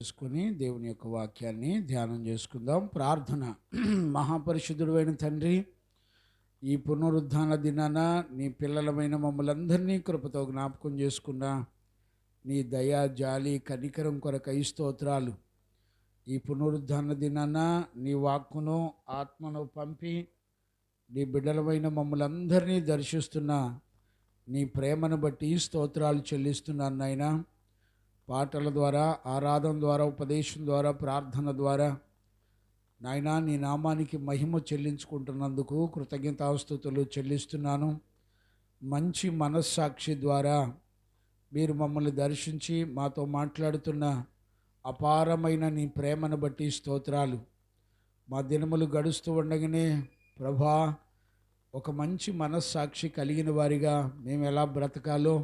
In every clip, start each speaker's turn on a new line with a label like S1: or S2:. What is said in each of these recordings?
S1: చేసుకుని దేవుని యొక్క వాక్యాన్ని ధ్యానం చేసుకుందాం. ప్రార్థన. మహాపరిశుద్ధుడైన తండ్రి, ఈ పునరుద్ధాన దినాన నీ పిల్లలమైన మమ్మల్ని అందరినీ కృపతో జ్ఞాపకం చేసుకున్న నీ దయా జాలి కనికరం కొరకై స్తోత్రాలు. ఈ పునరుద్ధాన దినాన నీ వాక్కును ఆత్మను పంపి నీ బిడ్డలమైన మమ్మల్ని అందరినీ దర్శిస్తున్న నీ ప్రేమను బట్టి స్తోత్రాలు చెల్లిస్తున్నాను నాయనా. పాటల ద్వారా, ఆరాధన ద్వారా, ఉపదేశం ద్వారా, ప్రార్థన ద్వారా నాయనా నీ నామానికి మహిమ చెల్లించుకుంటున్నందుకు కృతజ్ఞతాస్తుతులు చెల్లిస్తున్నాను. మంచి మనస్సాక్షి ద్వారా మీరు మమ్మల్ని దర్శించి మాతో మాట్లాడుతున్న అపారమైన నీ ప్రేమను బట్టి స్తోత్రాలు. మా దినములు గడుస్తూ ఉండగానే ప్రభా, ఒక మంచి మనస్సాక్షి కలిగిన వారిగా మేము ఎలా బ్రతకాలో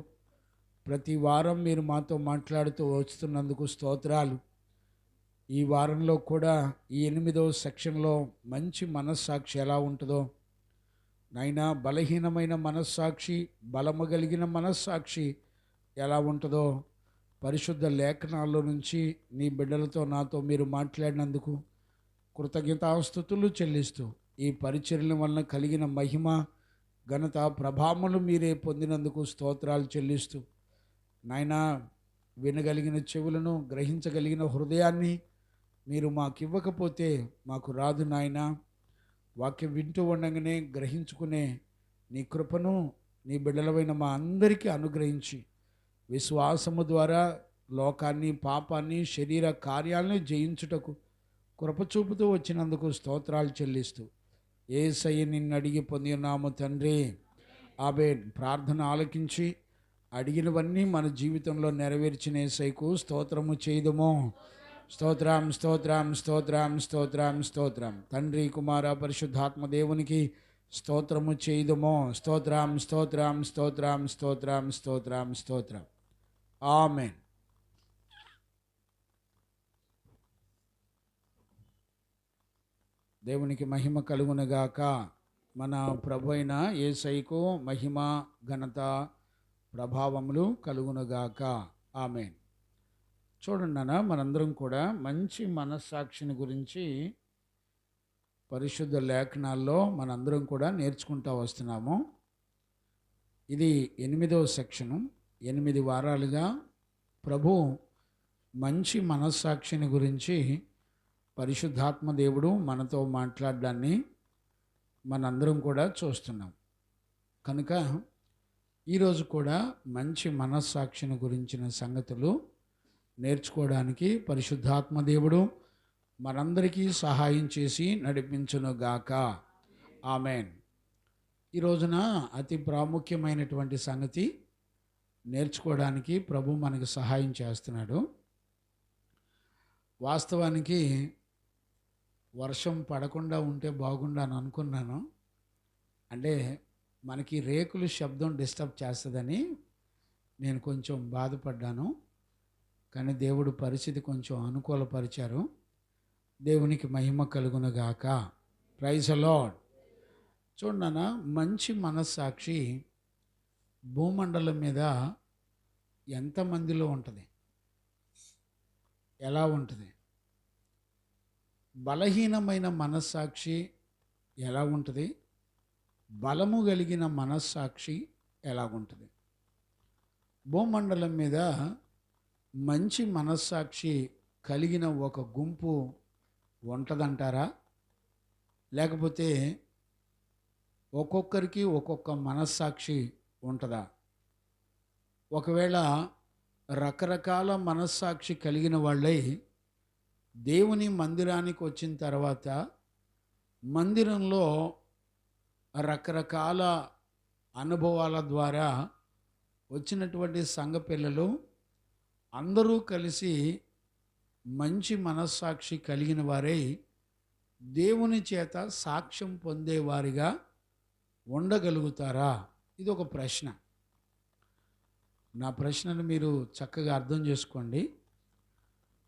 S1: ప్రతి వారం మీరు మాతో మాట్లాడుతూ వస్తున్నందుకు స్తోత్రాలు. ఈ వారంలో కూడా ఈ 8వ సెక్షన్లో మంచి మనస్సాక్షి ఎలా ఉంటుందో నాయనా, బలహీనమైన మనస్సాక్షి, బలము కలిగిన మనస్సాక్షి ఎలా ఉంటుందో పరిశుద్ధ లేఖనాల్లో నుంచి నీ బిడ్డలతో నాతో మీరు మాట్లాడినందుకు కృతజ్ఞతాస్తుతులు చెల్లిస్తూ ఈ పరిచర్యల వలన కలిగిన మహిమ, ఘనత, ప్రభావములు మీరే పొందినందుకు స్తోత్రాలు చెల్లిస్తూ నాయనా, వినగలిగిన చెవులను, గ్రహించగలిగిన హృదయాన్ని మీరు మాకు ఇవ్వకపోతే మాకు రాదు నాయనా. వాక్యం వింటూ ఉండగానే గ్రహించుకునే నీ కృపను నీ బిడ్డలమైన మా అందరికీ అనుగ్రహించి విశ్వాసము ద్వారా లోకాన్ని, పాపాన్ని, శరీర కార్యాలను జయించుటకు కృపచూపుతూ వచ్చినందుకు స్తోత్రాలు చెల్లిస్తూ యేసయ్య నిన్ను అడిగి పొంది ఉన్నాము తండ్రి, ఆమేన్. ప్రార్థన ఆలకించి అడిగినవన్నీ మన జీవితంలో నెరవేర్చిన యేసయ్యకు స్తోత్రము చేయుదుము. స్తోత్రం, స్తోత్రం, స్తోత్రం, స్తోత్రం, స్తోత్రం. తండ్రి, కుమార, పరిశుద్ధాత్మ దేవునికి స్తోత్రము చేయుదుము. స్తోత్రం, స్తోత్రం, స్తోత్రం, స్తోత్రం, స్తోత్రం, స్తోత్రం. ఆమేన్. దేవునికి మహిమ కలుగునుగాక. మన ప్రభు అయిన యేసయ్యకు మహిమ, ఘనత, ప్రభావములు కలుగునుగాక. ఆమేన్. చూడండి అన్న, మనందరం కూడా మంచి మనస్సాక్షిని గురించి పరిశుద్ధ లేఖనాల్లో మనందరం కూడా నేర్చుకుంటూ వస్తున్నాము. ఇది 8వ సెక్షను. 8 వారాలుగా ప్రభు మంచి మనస్సాక్షిని గురించి పరిశుద్ధాత్మ దేవుడు మనతో మాట్లాడడాన్ని మనందరం కూడా చూస్తున్నాం. కనుక ఈరోజు కూడా మంచి మనస్సాక్షిని గురించిన సంగతులు నేర్చుకోవడానికి పరిశుద్ధాత్మ దేవుడు మనందరికీ సహాయం చేసి నడిపించునుగాక. ఆమేన్. ఈ రోజున అతి ప్రాముఖ్యమైనటువంటి సంగతి నేర్చుకోవడానికి ప్రభు మనకు సహాయం చేస్తున్నాడు. వాస్తవానికి వర్షం పడకుండా ఉంటే బాగుండు అని అనుకున్నాను. అంటే మనకి రేకులు శబ్దం డిస్టర్బ్ చేస్తుందని నేను కొంచెం బాధపడ్డాను. కానీ దేవుడు పరిస్థితి కొంచెం అనుకూలపరిచారు. దేవునికి మహిమ కలుగునుగాక. Praise the lord. చూడన్న, మంచి మనస్సాక్షి భూమండలం మీద ఎంతమందిలో ఉంటుంది? ఎలా ఉంటుంది? బలహీనమైన మనస్సాక్షి ఎలా ఉంటుంది? బలము కలిగిన మనస్సాక్షి ఎలా ఉంటుంది? భూమండలం మీద మంచి మనస్సాక్షి కలిగిన ఒక గుంపు ఉంటుందంటారా? లేకపోతే ఒక్కొక్కరికి ఒక్కొక్క మనస్సాక్షి ఉంటుందా? ఒకవేళ రకరకాల మనస్సాక్షి కలిగిన వాళ్ళై దేవుని మందిరానికి వచ్చిన తర్వాత మందిరంలో రకరకాల అనుభవాల ద్వారా వచ్చినటువంటి సంఘ పిల్లలు అందరూ కలిసి మంచి మనస్సాక్షి కలిగిన వారై దేవుని చేత సాక్ష్యం పొందేవారిగా ఉండగలుగుతారా? ఇది ఒక ప్రశ్న. నా ప్రశ్నను మీరు చక్కగా అర్థం చేసుకోండి.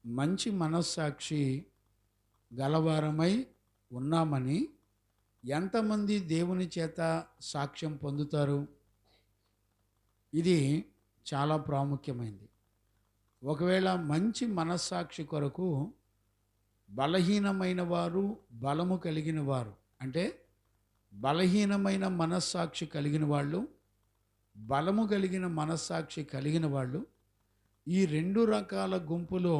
S1: మంచి మనస్సాక్షి గలవారమై ఉన్నామని ఎంతమంది దేవుని చేత సాక్ష్యం పొందుతారు? ఇది చాలా ప్రాముఖ్యమైనది. ఒకవేళ మంచి మనస్సాక్షి కొరకు బలహీనమైన వారు, బలము కలిగిన వారు, అంటే బలహీనమైన మనస్సాక్షి కలిగిన వాళ్ళు, బలము కలిగిన మనస్సాక్షి కలిగిన వాళ్ళు, ఈ రెండు రకాల గుంపులో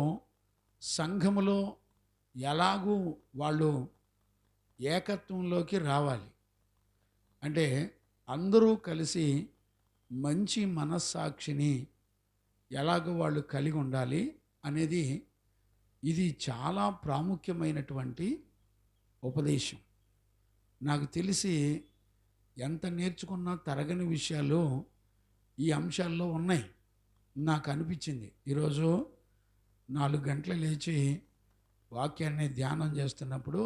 S1: సంఘములో ఎలాగూ వాళ్ళు ఏకత్వంలోకి రావాలి. అంటే అందరూ కలిసి మంచి మనస్సాక్షిని ఎలాగో వాళ్ళు కలిగి ఉండాలి అనేది, ఇది చాలా ప్రాముఖ్యమైనటువంటి ఉపదేశం. నాకు తెలిసి ఎంత నేర్చుకున్నా తరగని విషయాలు ఈ అంశాల్లో ఉన్నాయి. నాకు అనిపించింది ఈరోజు 4 గంటలు లేచి వాక్యాన్ని ధ్యానం చేస్తున్నప్పుడు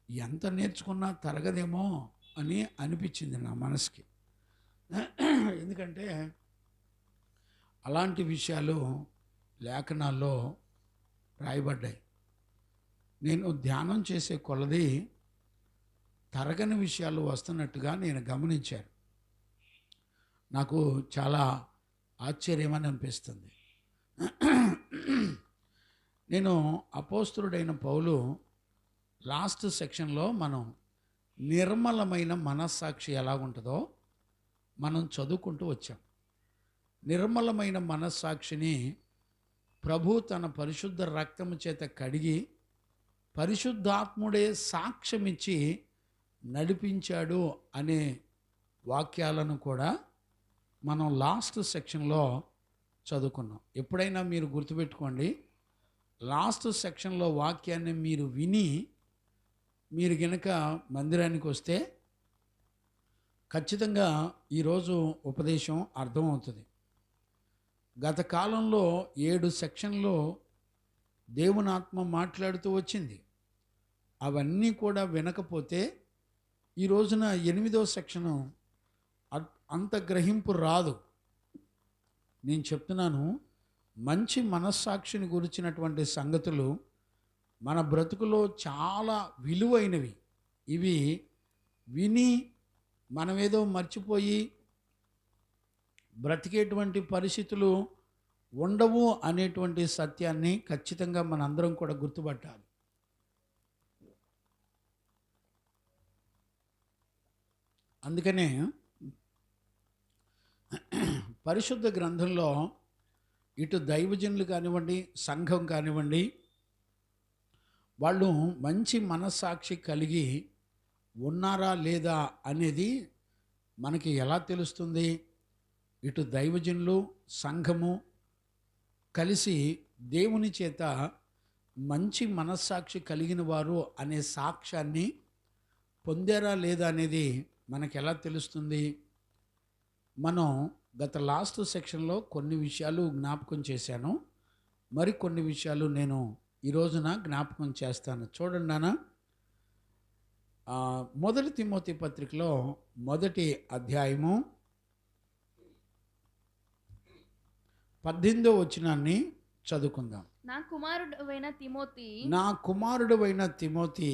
S1: ఎంత నేర్చుకున్నా తరగదేమో అని అనిపించింది నా మనసుకి. ఎందుకంటే అలాంటి విషయాలు లేఖనాల్లో రాయబడ్డాయి. నేను ధ్యానం చేసే కొలది తరగని విషయాలు వస్తున్నట్టుగా నేను గమనించాను. నాకు చాలా ఆశ్చర్యమని అనిపిస్తుంది. నేను అపోస్తలుడైన పౌలు లాస్ట్ సెక్షన్లో మనం నిర్మలమైన మనస్సాక్షి ఎలాగుంటుందో మనం చదువుకుంటూ వచ్చాం. నిర్మలమైన మనస్సాక్షిని ప్రభు తన పరిశుద్ధ రక్తము చేత కడిగి పరిశుద్ధాత్ముడే సాక్ష్యమిచ్చి నడిపించాడు అనే వాక్యాలను కూడా మనం లాస్ట్ సెక్షన్లో చదువుకున్నాం. ఎప్పుడైనా మీరు గుర్తుపెట్టుకోండి, లాస్ట్ సెక్షన్లో వాక్యాన్ని మీరు విని మీరు గనక మందిరానికి వస్తే ఖచ్చితంగా ఈరోజు ఉపదేశం అర్థమవుతుంది. గత కాలంలో 7 సెక్షన్లో దేవుని ఆత్మ మాట్లాడుతూ వచ్చింది. అవన్నీ కూడా వినకపోతే ఈ రోజున 8వ సెక్షను అంత గ్రహింపు రాదు. నేను చెప్తున్నాను, మంచి మనస్సాక్షిని గురించినటువంటి సంగతులు మన బ్రతుకులో చాలా విలువైనవి. ఇవి విని మనమేదో మర్చిపోయి బ్రతికేటువంటి పరిస్థితులు ఉండవు అనేటువంటి సత్యాన్ని ఖచ్చితంగా మనందరం కూడా గుర్తుపట్టాలి. అందుకనే పరిశుద్ధ గ్రంథంలో ఇటు దైవజనులు కానివ్వండి, సంఘం కానివ్వండి, వాళ్ళు మంచి మనస్సాక్షి కలిగి ఉన్నారా లేదా అనేది మనకి ఎలా తెలుస్తుంది? ఇటు దైవజనులు, సంఘము కలిసి దేవుని చేత మంచి మనస్సాక్షి కలిగిన వారు అనే సాక్ష్యాన్ని పొందారా లేదా అనేది మనకు ఎలా తెలుస్తుంది? మనం గత లాస్ట్ సెక్షన్లో కొన్ని విషయాలు జ్ఞాపకం చేశాను, మరి కొన్ని విషయాలు నేను ఈ రోజున జ్ఞాపకం చేస్తాను. చూడండి నాన్న, 1 తిమోతి పత్రికలో 1వ అధ్యాయము 18వ వచనాన్ని చదువుకుందాం.
S2: నా
S1: కుమారుడవైన తిమోతి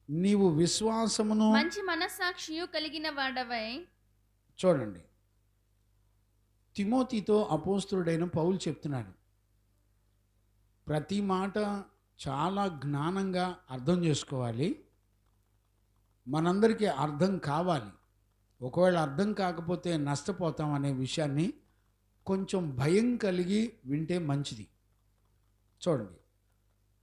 S1: నీవు విశ్వాసమును
S2: మంచి మనస్సాక్షియు కలిగిన వాడవై.
S1: చూడండి, తిమోతితో అపోస్తలుడైన పౌలు చెప్తున్నాడు. ప్రతి మాట చాలా జ్ఞానంగా అర్థం చేసుకోవాలి. మనందరికీ అర్థం కావాలి. ఒకవేళ అర్థం కాకపోతే నష్టపోతాం అనే విషయాన్ని కొంచెం భయం కలిగి వింటే మంచిది. చూడండి,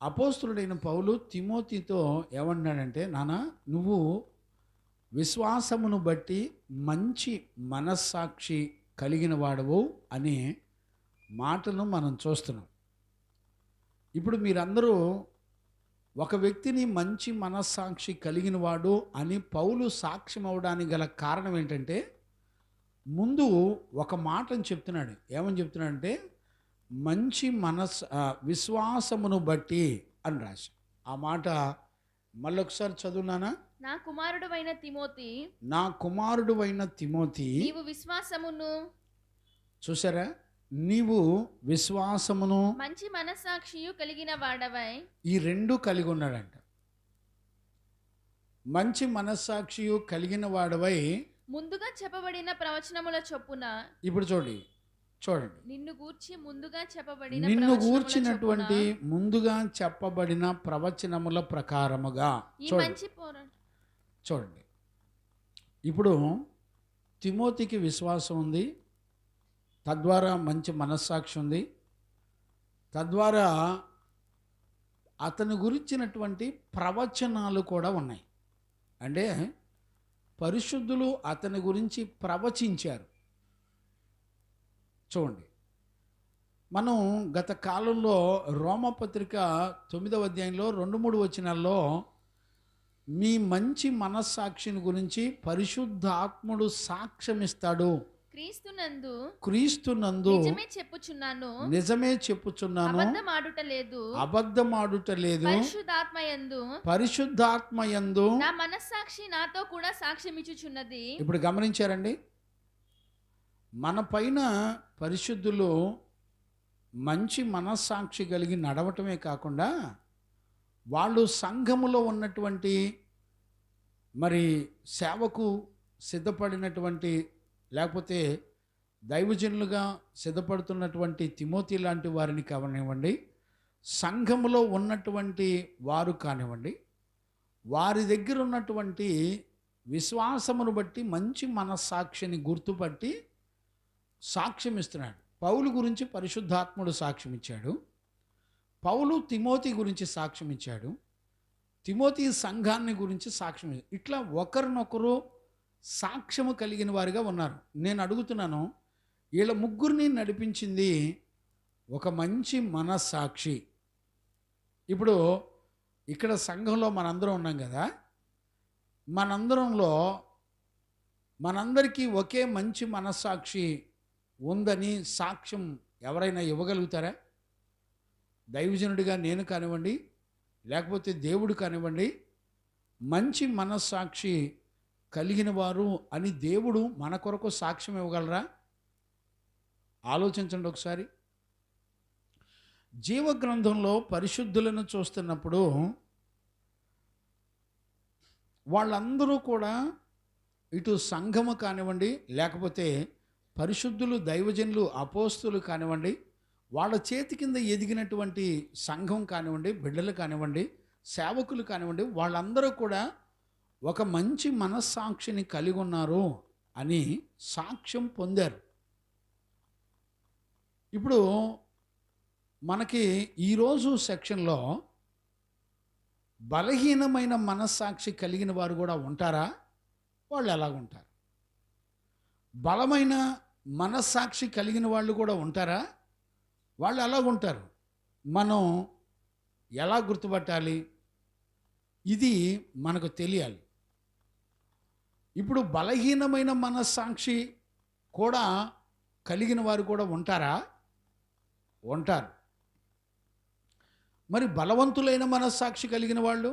S1: అపోస్తలుడైన పౌలు తిమోతితో ఏమన్నాడంటే, నాన్న, నువ్వు విశ్వాసమును బట్టి మంచి మనస్సాక్షి కలిగిన వాడవు అనే మాటను మనం చూస్తున్నాం. ఇప్పుడు మీరందరూ ఒక వ్యక్తిని మంచి మనస్సాక్షి కలిగిన వాడు అని పౌలు సాక్ష్యం అవడానికి గల కారణం ఏంటంటే, ముందు ఒక మాటను చెప్తున్నాడు. ఏమని చెప్తున్నాడంటే, మంచి విశ్వాసమును బట్టి అని రాసి. ఆ మాట మళ్ళొకసారి చదువునానా?
S2: నా కుమారుడవైన
S1: తిమోతి
S2: నీవు విశ్వాసమును,
S1: చూసారా, నీవు విశ్వాసమును
S2: మంచి మనస్సాక్షియు కలిగిన వాడవై.
S1: ఈ రెండు కలిగి ఉన్నాడంట. మంచి మనస్సాక్షియు కలిగిన వాడవై
S2: ముందుగా చెప్పబడిన ప్రవచనముల చొప్పున.
S1: ఇప్పుడు చూడండి, చూడండి,
S2: నిన్ను గూర్చి ముందుగా చెప్పబడిన
S1: నిన్ను
S2: ప్రవచనముల
S1: గూర్చినటువంటి
S2: చొప్పున
S1: ముందుగా చెప్పబడిన ప్రవచనముల ప్రకారముగా.
S2: ఈ
S1: చూడండి
S2: మంచి పోరాటం
S1: చూడండి ఇప్పుడు తిమోతికి విశ్వాసం ఉంది, తద్వారా మంచి మనస్సాక్షి ఉంది, తద్వారా అతని గురించినటువంటి ప్రవచనాలు కూడా ఉన్నాయి. అంటే పరిశుద్ధులు అతని గురించి ప్రవచించారు. చూడండి, మనం గత కాలంలో రోమపత్రిక 9వ అధ్యాయంలో 2-3 వచనాల్లో మీ మంచి మనస్సాక్షిని గురించి పరిశుద్ధాత్ముడు సాక్ష్యమిస్తాడు, క్రీస్తునందు నిజమే చెప్పుచున్నాను, అబద్ధమాడుట లేదు, పరిశుద్ధాత్మయందు
S2: నా మనస్సాక్షి నాతో కూడా సాక్ష్యమిచ్చుచున్నది.
S1: ఇప్పుడు గమనించారండి, మన పైన పరిశుద్ధులు మంచి మనస్సాక్షి కలిగి నడవటమే కాకుండా వాళ్ళు సంఘములో ఉన్నటువంటి మరి సేవకు సిద్ధపడినటువంటి, లేకపోతే దైవజనులుగా సిద్ధపడుతున్నటువంటి తిమోతి లాంటి వారిని కానివ్వండి, సంఘములో ఉన్నటువంటి వారు కానివ్వండి, వారి దగ్గర ఉన్నటువంటి విశ్వాసమును బట్టి మంచి మనస్సాక్షిని గుర్తుపట్టి సాక్ష్యం ఇస్తున్నాడు. పౌలు గురించి పరిశుద్ధాత్ముడు సాక్ష్యం ఇచ్చాడు, పౌలు తిమోతి గురించి సాక్ష్యం ఇచ్చాడు, తిమోతి సంఘాన్ని గురించి సాక్ష్యం ఇచ్చాడు. ఇట్లా ఒకరినొకరు సాక్ష్యము కలిగిన వారిగా ఉన్నారు. నేను అడుగుతున్నాను, వీళ్ళ ముగ్గురిని నడిపించింది ఒక మంచి మనస్సాక్షి. ఇప్పుడు ఇక్కడ సంఘంలో మనందరం ఉన్నాం కదా, మనందరికీ ఒకే మంచి మనస్సాక్షి ఉందని సాక్ష్యం ఎవరైనా ఇవ్వగలుగుతారా? దైవజనుడిగా నేను కానివ్వండి, లేకపోతే దేవుడు కానివ్వండి, మంచి మనస్సాక్షి కలిగిన వారు అని దేవుడు మన కొరకు సాక్ష్యం ఇవ్వగలరా? ఆలోచించండి ఒకసారి. జీవగ్రంథంలో పరిశుద్ధులను చూస్తున్నప్పుడు వాళ్ళందరూ కూడా ఇటు సంఘము కానివ్వండి, లేకపోతే పరిశుద్ధులు దైవజనులు అపోస్తులు కానివ్వండి, వాళ్ళ చేతి కింద ఎదిగినటువంటి సంఘం కానివ్వండి, బిడ్డలు కానివ్వండి, సేవకులు కానివ్వండి, వాళ్ళందరూ కూడా ఒక మంచి మనస్సాక్షిని కలిగి ఉన్నారు అని సాక్ష్యం పొందారు. ఇప్పుడు మనకి ఈరోజు సెక్షన్లో బలహీనమైన మనస్సాక్షి కలిగిన వారు కూడా ఉంటారా? వాళ్ళు ఎలాగుంటారు? బలమైన మనస్సాక్షి కలిగిన వాళ్ళు కూడా ఉంటారా? వాళ్ళు ఎలాగుంటారు? మనం ఎలా గుర్తుపట్టాలి? ఇది మనకు తెలియాలి. ఇప్పుడు బలహీనమైన మనస్సాక్షి కూడా కలిగిన వారు కూడా ఉంటారా? ఉంటారు. మరి బలవంతులైన మనస్సాక్షి కలిగిన వాళ్ళు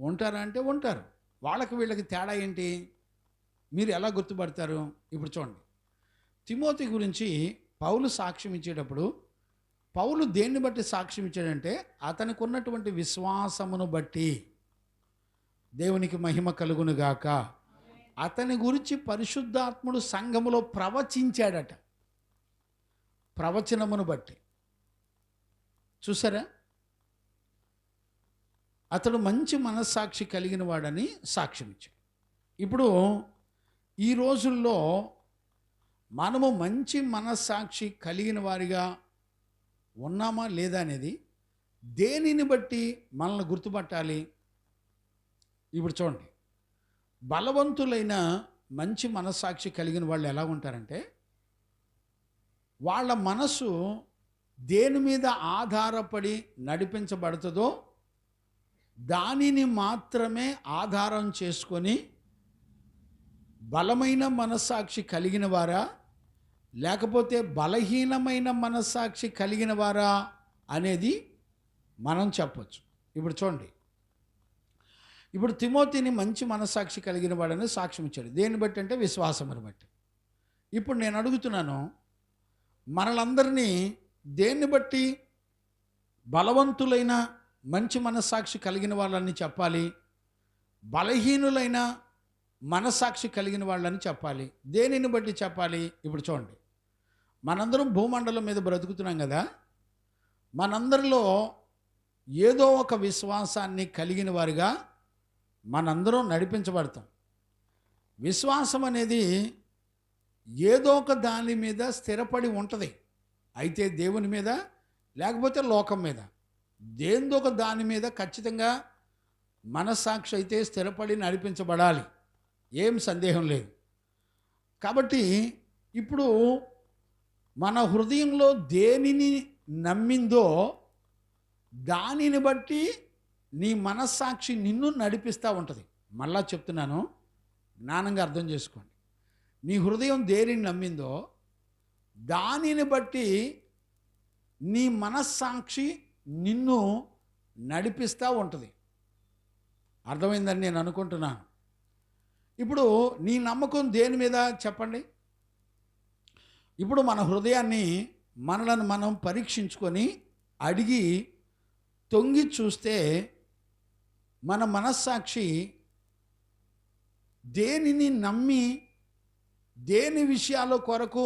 S1: ఉంటారా అంటే ఉంటారు. వాళ్ళకి వీళ్ళకి తేడా ఏంటి? మీరు ఎలా గుర్తుపడతారు? ఇప్పుడు చూడండి, తిమోతి గురించి పౌలు సాక్ష్యం ఇచ్చేటప్పుడు పౌలు దేన్ని బట్టి సాక్ష్యం ఇచ్చాడంటే అతనికి ఉన్నటువంటి విశ్వాసమును బట్టి. దేవునికి మహిమ కలుగును గాక. అతని గురించి పరిశుద్ధాత్ముడు సంఘములో ప్రవచించాడట, ప్రవచనమును బట్టి. చూసారా? అతడు మంచి మనస్సాక్షి కలిగిన వాడని సాక్ష్యం ఇచ్చాడు. ఇప్పుడు ఈ రోజుల్లో మనము మంచి మనస్సాక్షి కలిగిన వారిగా ఉన్నామా లేదా అనేది దేనిని బట్టి మనల్ని గుర్తుపట్టాలి? ఇప్పుడు చూడండి, బలవంతులైన మంచి మనస్సాక్షి కలిగిన వాళ్ళు ఎలా ఉంటారంటే వాళ్ళ మనసు దేని మీద ఆధారపడి నడిపించబడుతుందో దానిని మాత్రమే ఆధారం చేసుకొని బలమైన మనస్సాక్షి కలిగిన వారా, లేకపోతే బలహీనమైన మనస్సాక్షి కలిగిన వారా అనేది మనం చెప్పొచ్చు. ఇప్పుడు చూడండి, ఇప్పుడు తిమోతిని మంచి మనస్సాక్షి కలిగిన వాడని సాక్ష్యం ఇచ్చాడు. దేన్ని బట్టి అంటే విశ్వాసమును బట్టి. ఇప్పుడు నేను అడుగుతున్నాను, మనలందరినీ దేన్ని బట్టి బలవంతులైన మంచి మనస్సాక్షి కలిగిన వాళ్ళని చెప్పాలి, బలహీనులైన మనస్సాక్షి కలిగిన వాళ్ళని చెప్పాలి? దేనిని బట్టి చెప్పాలి? ఇప్పుడు చూడండి, మనందరం భూమండలం మీద బ్రతుకుతున్నాం కదా, మనందరిలో ఏదో ఒక విశ్వాసాన్ని కలిగిన వారిగా మనందరం నడిపించబడతాం. విశ్వాసం అనేది ఏదో ఒక దాని మీద స్థిరపడి ఉంటుంది. అయితే దేవుని మీద లేకపోతే లోకం మీద దేనిదో ఒక దాని మీద ఖచ్చితంగా మనస్సాక్షి అయితే స్థిరపడి నడిపించబడాలి, ఏం సందేహం లేదు. కాబట్టి ఇప్పుడు మన హృదయంలో దేనిని నమ్మిందో దానిని బట్టి నీ మనస్సాక్షి నిన్ను నడిపిస్తూ ఉంటుంది. మళ్ళా చెప్తున్నాను, జ్ఞానంగా అర్థం చేసుకోండి. నీ హృదయం దేనిని నమ్మిందో దానిని బట్టి నీ మనస్సాక్షి నిన్ను నడిపిస్తూ ఉంటుంది. అర్థమైందని నేను అనుకుంటున్నాను. ఇప్పుడు నీ నమ్మకం దేని మీద చెప్పండి. ఇప్పుడు మన హృదయాన్ని మనలను మనం పరీక్షించుకొని అడిగి తొంగి చూస్తే మన మనస్సాక్షి దేనిని నమ్మి దేని విషయాల కొరకు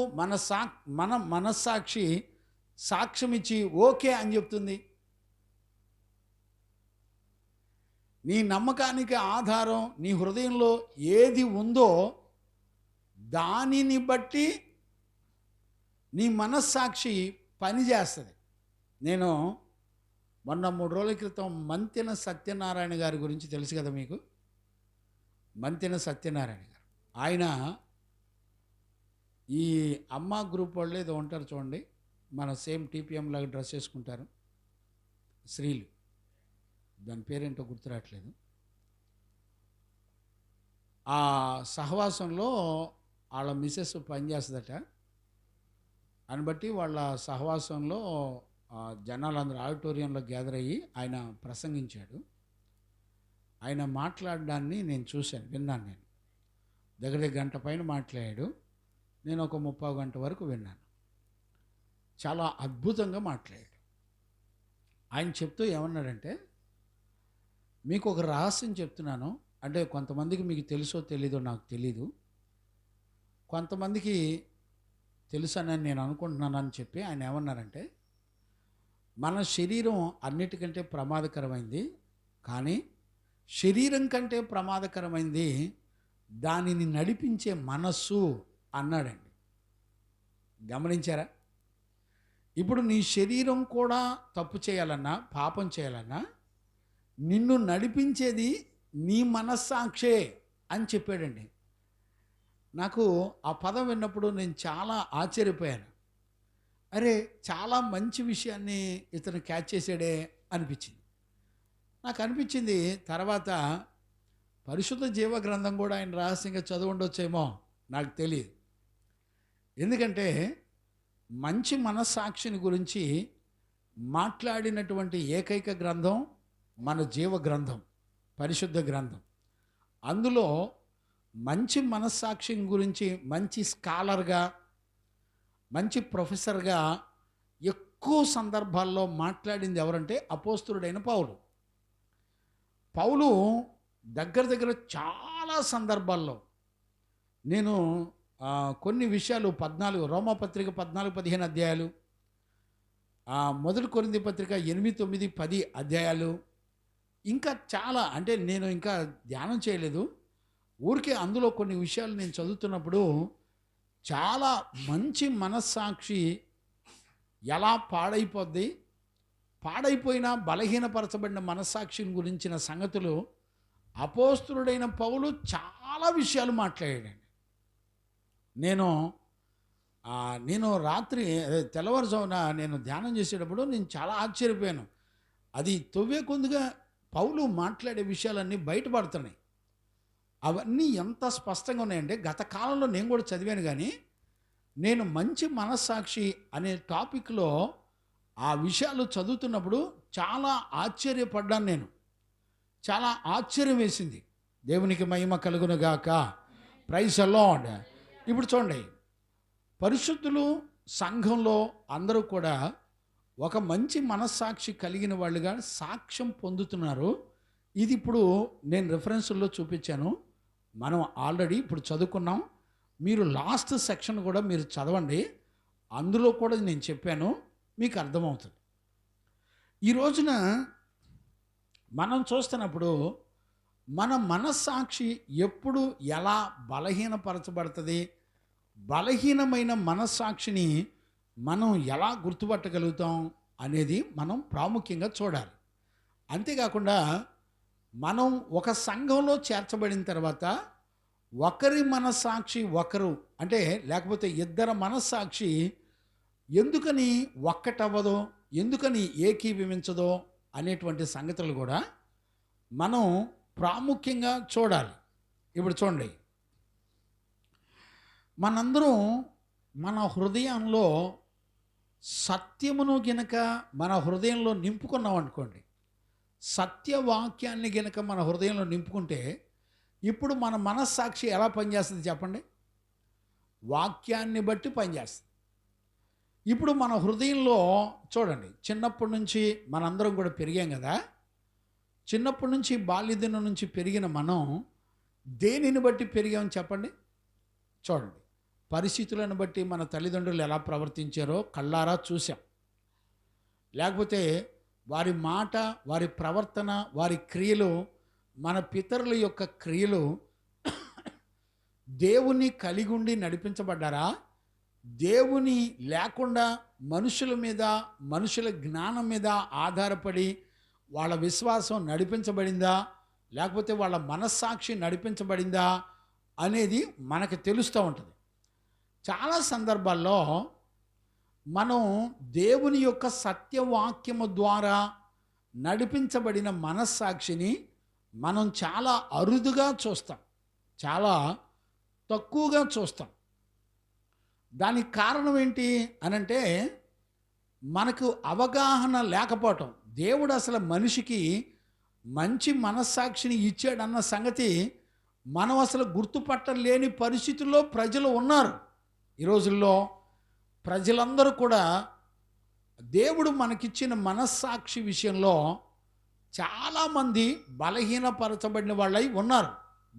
S1: మన మనస్సాక్షి సాక్ష్యం ఇచ్చి ఓకే అని చెప్తుంది. నీ నమ్మకానికి ఆధారం నీ హృదయంలో ఏది ఉందో దానిని బట్టి నీ మనస్సాక్షి పనిచేస్తుంది. నేను మొన్న 3 రోజుల క్రితం మంతెన సత్యనారాయణ గారి గురించి తెలుసు కదా మీకు. మంతెన సత్యనారాయణ గారు, ఆయన ఈ అమ్మ గ్రూప్ వాళ్ళు ఏదో ఉంటారు చూడండి, మన సేమ్ టీపీఎం లాగా డ్రెస్ వేసుకుంటారు స్త్రీలు, దాని పేరేంటో గుర్తురావట్లేదు. ఆ సహవాసంలో వాళ్ళ మిసెస్ పనిచేస్తుందట. అని బట్టి వాళ్ళ సహవాసంలో జనాలందరూ ఆడిటోరియంలో గ్యాదర్ అయ్యి ఆయన ప్రసంగించాడు. ఆయన మాట్లాడడాన్ని నేను చూశాను, విన్నాను. నేను దగ్గర గంట పైన మాట్లాడాడు. నేను ఒక 30 గంట వరకు విన్నాను. చాలా అద్భుతంగా మాట్లాడాడు. ఆయన చెప్తూ ఏమన్నాడంటే, మీకు ఒక రహస్యం చెప్తున్నాను. అంటే కొంతమందికి మీకు తెలుసో తెలీదో నాకు తెలీదు, కొంతమందికి తెలుసని నేను అనుకుంటున్నానని చెప్పి ఆయన ఏమన్నారంటే, మన శరీరం అన్నిటికంటే ప్రమాదకరమైంది, కానీ శరీరం కంటే ప్రమాదకరమైంది దానిని నడిపించే మనస్సు అన్నాడండి. గమనించారా? ఇప్పుడు నీ శరీరం కూడా తప్పు చేయాలన్నా పాపం చేయాలన్నా నిన్ను నడిపించేది నీ మనస్సాక్షే అని చెప్పాడండి. నాకు ఆ పదం విన్నప్పుడు నేను చాలా ఆశ్చర్యపోయాను. అరే, చాలా మంచి విషయాన్ని ఇతను క్యాచ్ చేసాడే అనిపించింది. నాకు అనిపించింది తర్వాత పరిశుద్ధ జీవ గ్రంథం కూడా ఆయన రహస్యంగా చదువు ఉండొచ్చేమో నాకు తెలియదు. ఎందుకంటే మంచి మనస్సాక్షిని గురించి మాట్లాడినటువంటి ఏకైక గ్రంథం మన జీవ గ్రంథం, పరిశుద్ధ గ్రంథం. అందులో మంచి మనస్సాక్షిని గురించి మంచి స్కాలర్గా, మంచి ప్రొఫెసర్గా ఎక్కువ సందర్భాల్లో మాట్లాడింది ఎవరంటే అపోస్తలుడైన పౌలు. పౌలు దగ్గర చాలా సందర్భాల్లో నేను కొన్ని విషయాలు 14 రోమాపత్రిక 14-15 అధ్యాయాలు, 1 కొరింథీ పత్రిక 8, 9, 10 అధ్యాయాలు, ఇంకా చాలా, అంటే నేను ఇంకా ధ్యానం చేయలేదు, ఊరికే అందులో కొన్ని విషయాలు నేను చదువుతున్నప్పుడు చాలా మంచి మనస్సాక్షి ఎలా పాడైపోద్ది, పాడైపోయినా బలహీనపరచబడిన మనస్సాక్షిని గురించిన సంగతులు అపోస్తలుడైన పౌలు చాలా విషయాలు మాట్లాడాడండి. నేను రాత్రి తెల్లవారుజామున నేను ధ్యానం చేసేటప్పుడు నేను చాలా ఆశ్చర్యపోయాను. అది తవ్వే కొద్దిగా పౌలు మాట్లాడే విషయాలన్నీ బయటపడుతున్నాయి. అవన్నీ ఎంత స్పష్టంగా ఉన్నాయంటే గత కాలంలో నేను కూడా చదివాను, కానీ నేను మంచి మనస్సాక్షి అనే టాపిక్లో ఆ విషయాలు చదువుతున్నప్పుడు చాలా ఆశ్చర్యపడ్డాను. నేను చాలా ఆశ్చర్యం వేసింది. దేవునికి మహిమ కలుగునుగాక. Praise the Lord. ఇప్పుడు చూడండి, పరిశుద్ధులు సంఘంలో అందరూ కూడా ఒక మంచి మనస్సాక్షి కలిగిన వాళ్ళుగా సాక్ష్యం పొందుతున్నారు. ఇది ఇప్పుడు నేను రిఫరెన్స్లో చూపించాను, మనం ఆల్రెడీ ఇప్పుడు చదువుకున్నాం. మీరు లాస్ట్ సెక్షన్ కూడా మీరు చదవండి. అందులో కూడా నేను చెప్పాను, మీకు అర్థమవుతుంది. ఈ రోజున మనం చూస్తున్నప్పుడు మన మనస్సాక్షి ఎప్పుడు ఎలా బలహీనపరచబడుతుంది, బలహీనమైన మనస్సాక్షిని మనం ఎలా గుర్తుపట్టగలుగుతాం అనేది మనం ప్రాముఖ్యంగా చూడాలి. అంతేకాకుండా మనం ఒక సంఘంలో చేర్చబడిన తర్వాత ఒకరి మనస్సాక్షి ఒకరు, అంటే లేకపోతే ఇద్దరు మనస్సాక్షి ఎందుకని ఒక్కటవ్వదో, ఎందుకని ఏకీభవించదో అనేటువంటి సంగతులు కూడా మనం ప్రాముఖ్యంగా చూడాలి. ఇప్పుడు చూడండి, మనందరం మన హృదయంలో సత్యమును గినక మన హృదయంలో నింపుకున్నాం అనుకోండి, సత్యవాక్యాన్ని గినక మన హృదయంలో నింపుకుంటే ఇప్పుడు మన మనస్సాక్షి ఎలా పనిచేస్తుంది చెప్పండి? వాక్యాన్ని బట్టి పనిచేస్తుంది. ఇప్పుడు మన హృదయంలో చూడండి, చిన్నప్పటి నుంచి మనందరం కూడా పెరిగాం కదా. చిన్నప్పటి నుంచి బాల్యదినం నుంచి పెరిగిన మనం దేనిని బట్టి పెరిగామని చెప్పండి? చూడండి, పరిస్థితులను బట్టి మన తల్లిదండ్రులు ఎలా ప్రవర్తించారో కళ్ళారా చూసాం. లేకపోతే వారి మాట, వారి ప్రవర్తన, వారి క్రియలు, మన పితరుల యొక్క క్రియలు దేవుని కలిగి ఉండి నడిపించబడ్డారా, దేవుని లేకుండా మనుషుల మీద, మనుషుల జ్ఞానం మీద ఆధారపడి వాళ్ళ విశ్వాసం నడిపించబడిందా, లేకపోతే వాళ్ళ మనస్సాక్షి నడిపించబడిందా అనేది మనకు తెలుస్తూ ఉంటుంది. చాలా సందర్భాల్లో మనం దేవుని యొక్క సత్యవాక్యము ద్వారా నడిపించబడిన మనస్సాక్షిని మనం చాలా అరుదుగా చూస్తాం, చాలా తక్కువగా చూస్తాం. దానికి కారణం ఏంటి అనంటే మనకు అవగాహన లేకపోవటం. దేవుడు అసలు మనిషికి మంచి మనస్సాక్షిని ఇచ్చాడన్న సంగతి మనం అసలు గుర్తుపట్టలేని పరిస్థితుల్లో ప్రజలు ఉన్నారు. ఈ రోజుల్లో ప్రజలందరూ కూడా దేవుడు మనకిచ్చిన మనస్సాక్షి విషయంలో చాలామంది బలహీనపరచబడిన వాళ్ళై ఉన్నారు.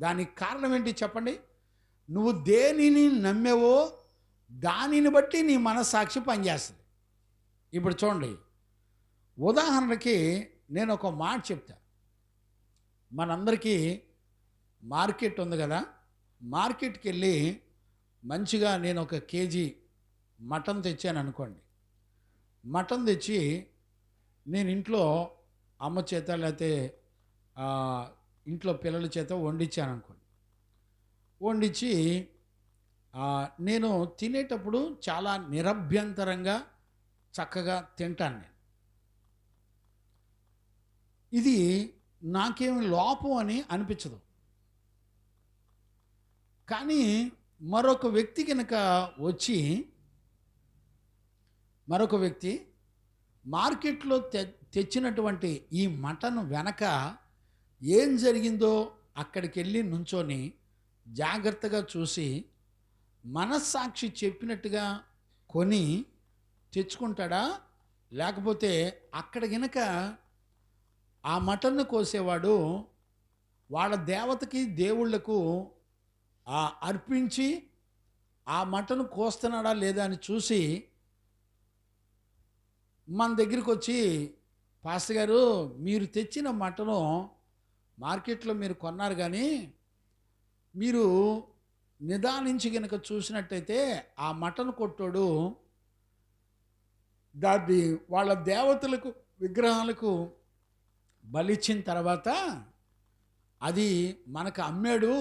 S1: దానికి కారణం ఏంటి చెప్పండి? నువ్వు దేనిని నమ్మేవో దానిని బట్టి నీ మనస్సాక్షి పనిచేస్తుంది. ఇప్పుడు చూడండి, ఉదాహరణకి నేను ఒక మాట చెప్తా. మనందరికీ మార్కెట్ ఉంది కదా, మార్కెట్కి వెళ్ళి మంచిగా నేను ఒక కేజీ మటన్ తెచ్చాను అనుకోండి. మటన్ తెచ్చి నేను ఇంట్లో అమ్మ చేత లేకపోతే ఇంట్లో పిల్లల చేత వండించాను అనుకోండి. వండించి నేను తినేటప్పుడు చాలా నిరభ్యంతరంగా చక్కగా తింటాను నేను. ఇది నాకేమి లోపం అని అనిపించదు. కానీ మరొక వ్యక్తి కనుక వచ్చి, మరొక వ్యక్తి మార్కెట్లో తెచ్చినటువంటి ఈ మటన్ వెనక ఏం జరిగిందో అక్కడికి వెళ్ళి నుంచొని జాగ్రత్తగా చూసి మనస్సాక్షి చెప్పినట్టుగా కొని తెచ్చుకుంటాడా, లేకపోతే అక్కడ గనక ఆ మటన్ను కోసేవాడు వాళ్ళ దేవతకి దేవుళ్లకు అర్పించి ఆ మటన్ కోస్తున్నాడా లేదా అని చూసి మన దగ్గరికి వచ్చి, పాస్టర్ గారు మీరు తెచ్చిన మటను మార్కెట్లో మీరు కొన్నారు, కానీ మీరు నిదానించి కనుక చూసినట్టయితే ఆ మటన్ కొట్టోడు దాన్ని వాళ్ళ దేవతలకు, విగ్రహాలకు బలిచ్చిన తర్వాత అది మనకు అమ్మాడు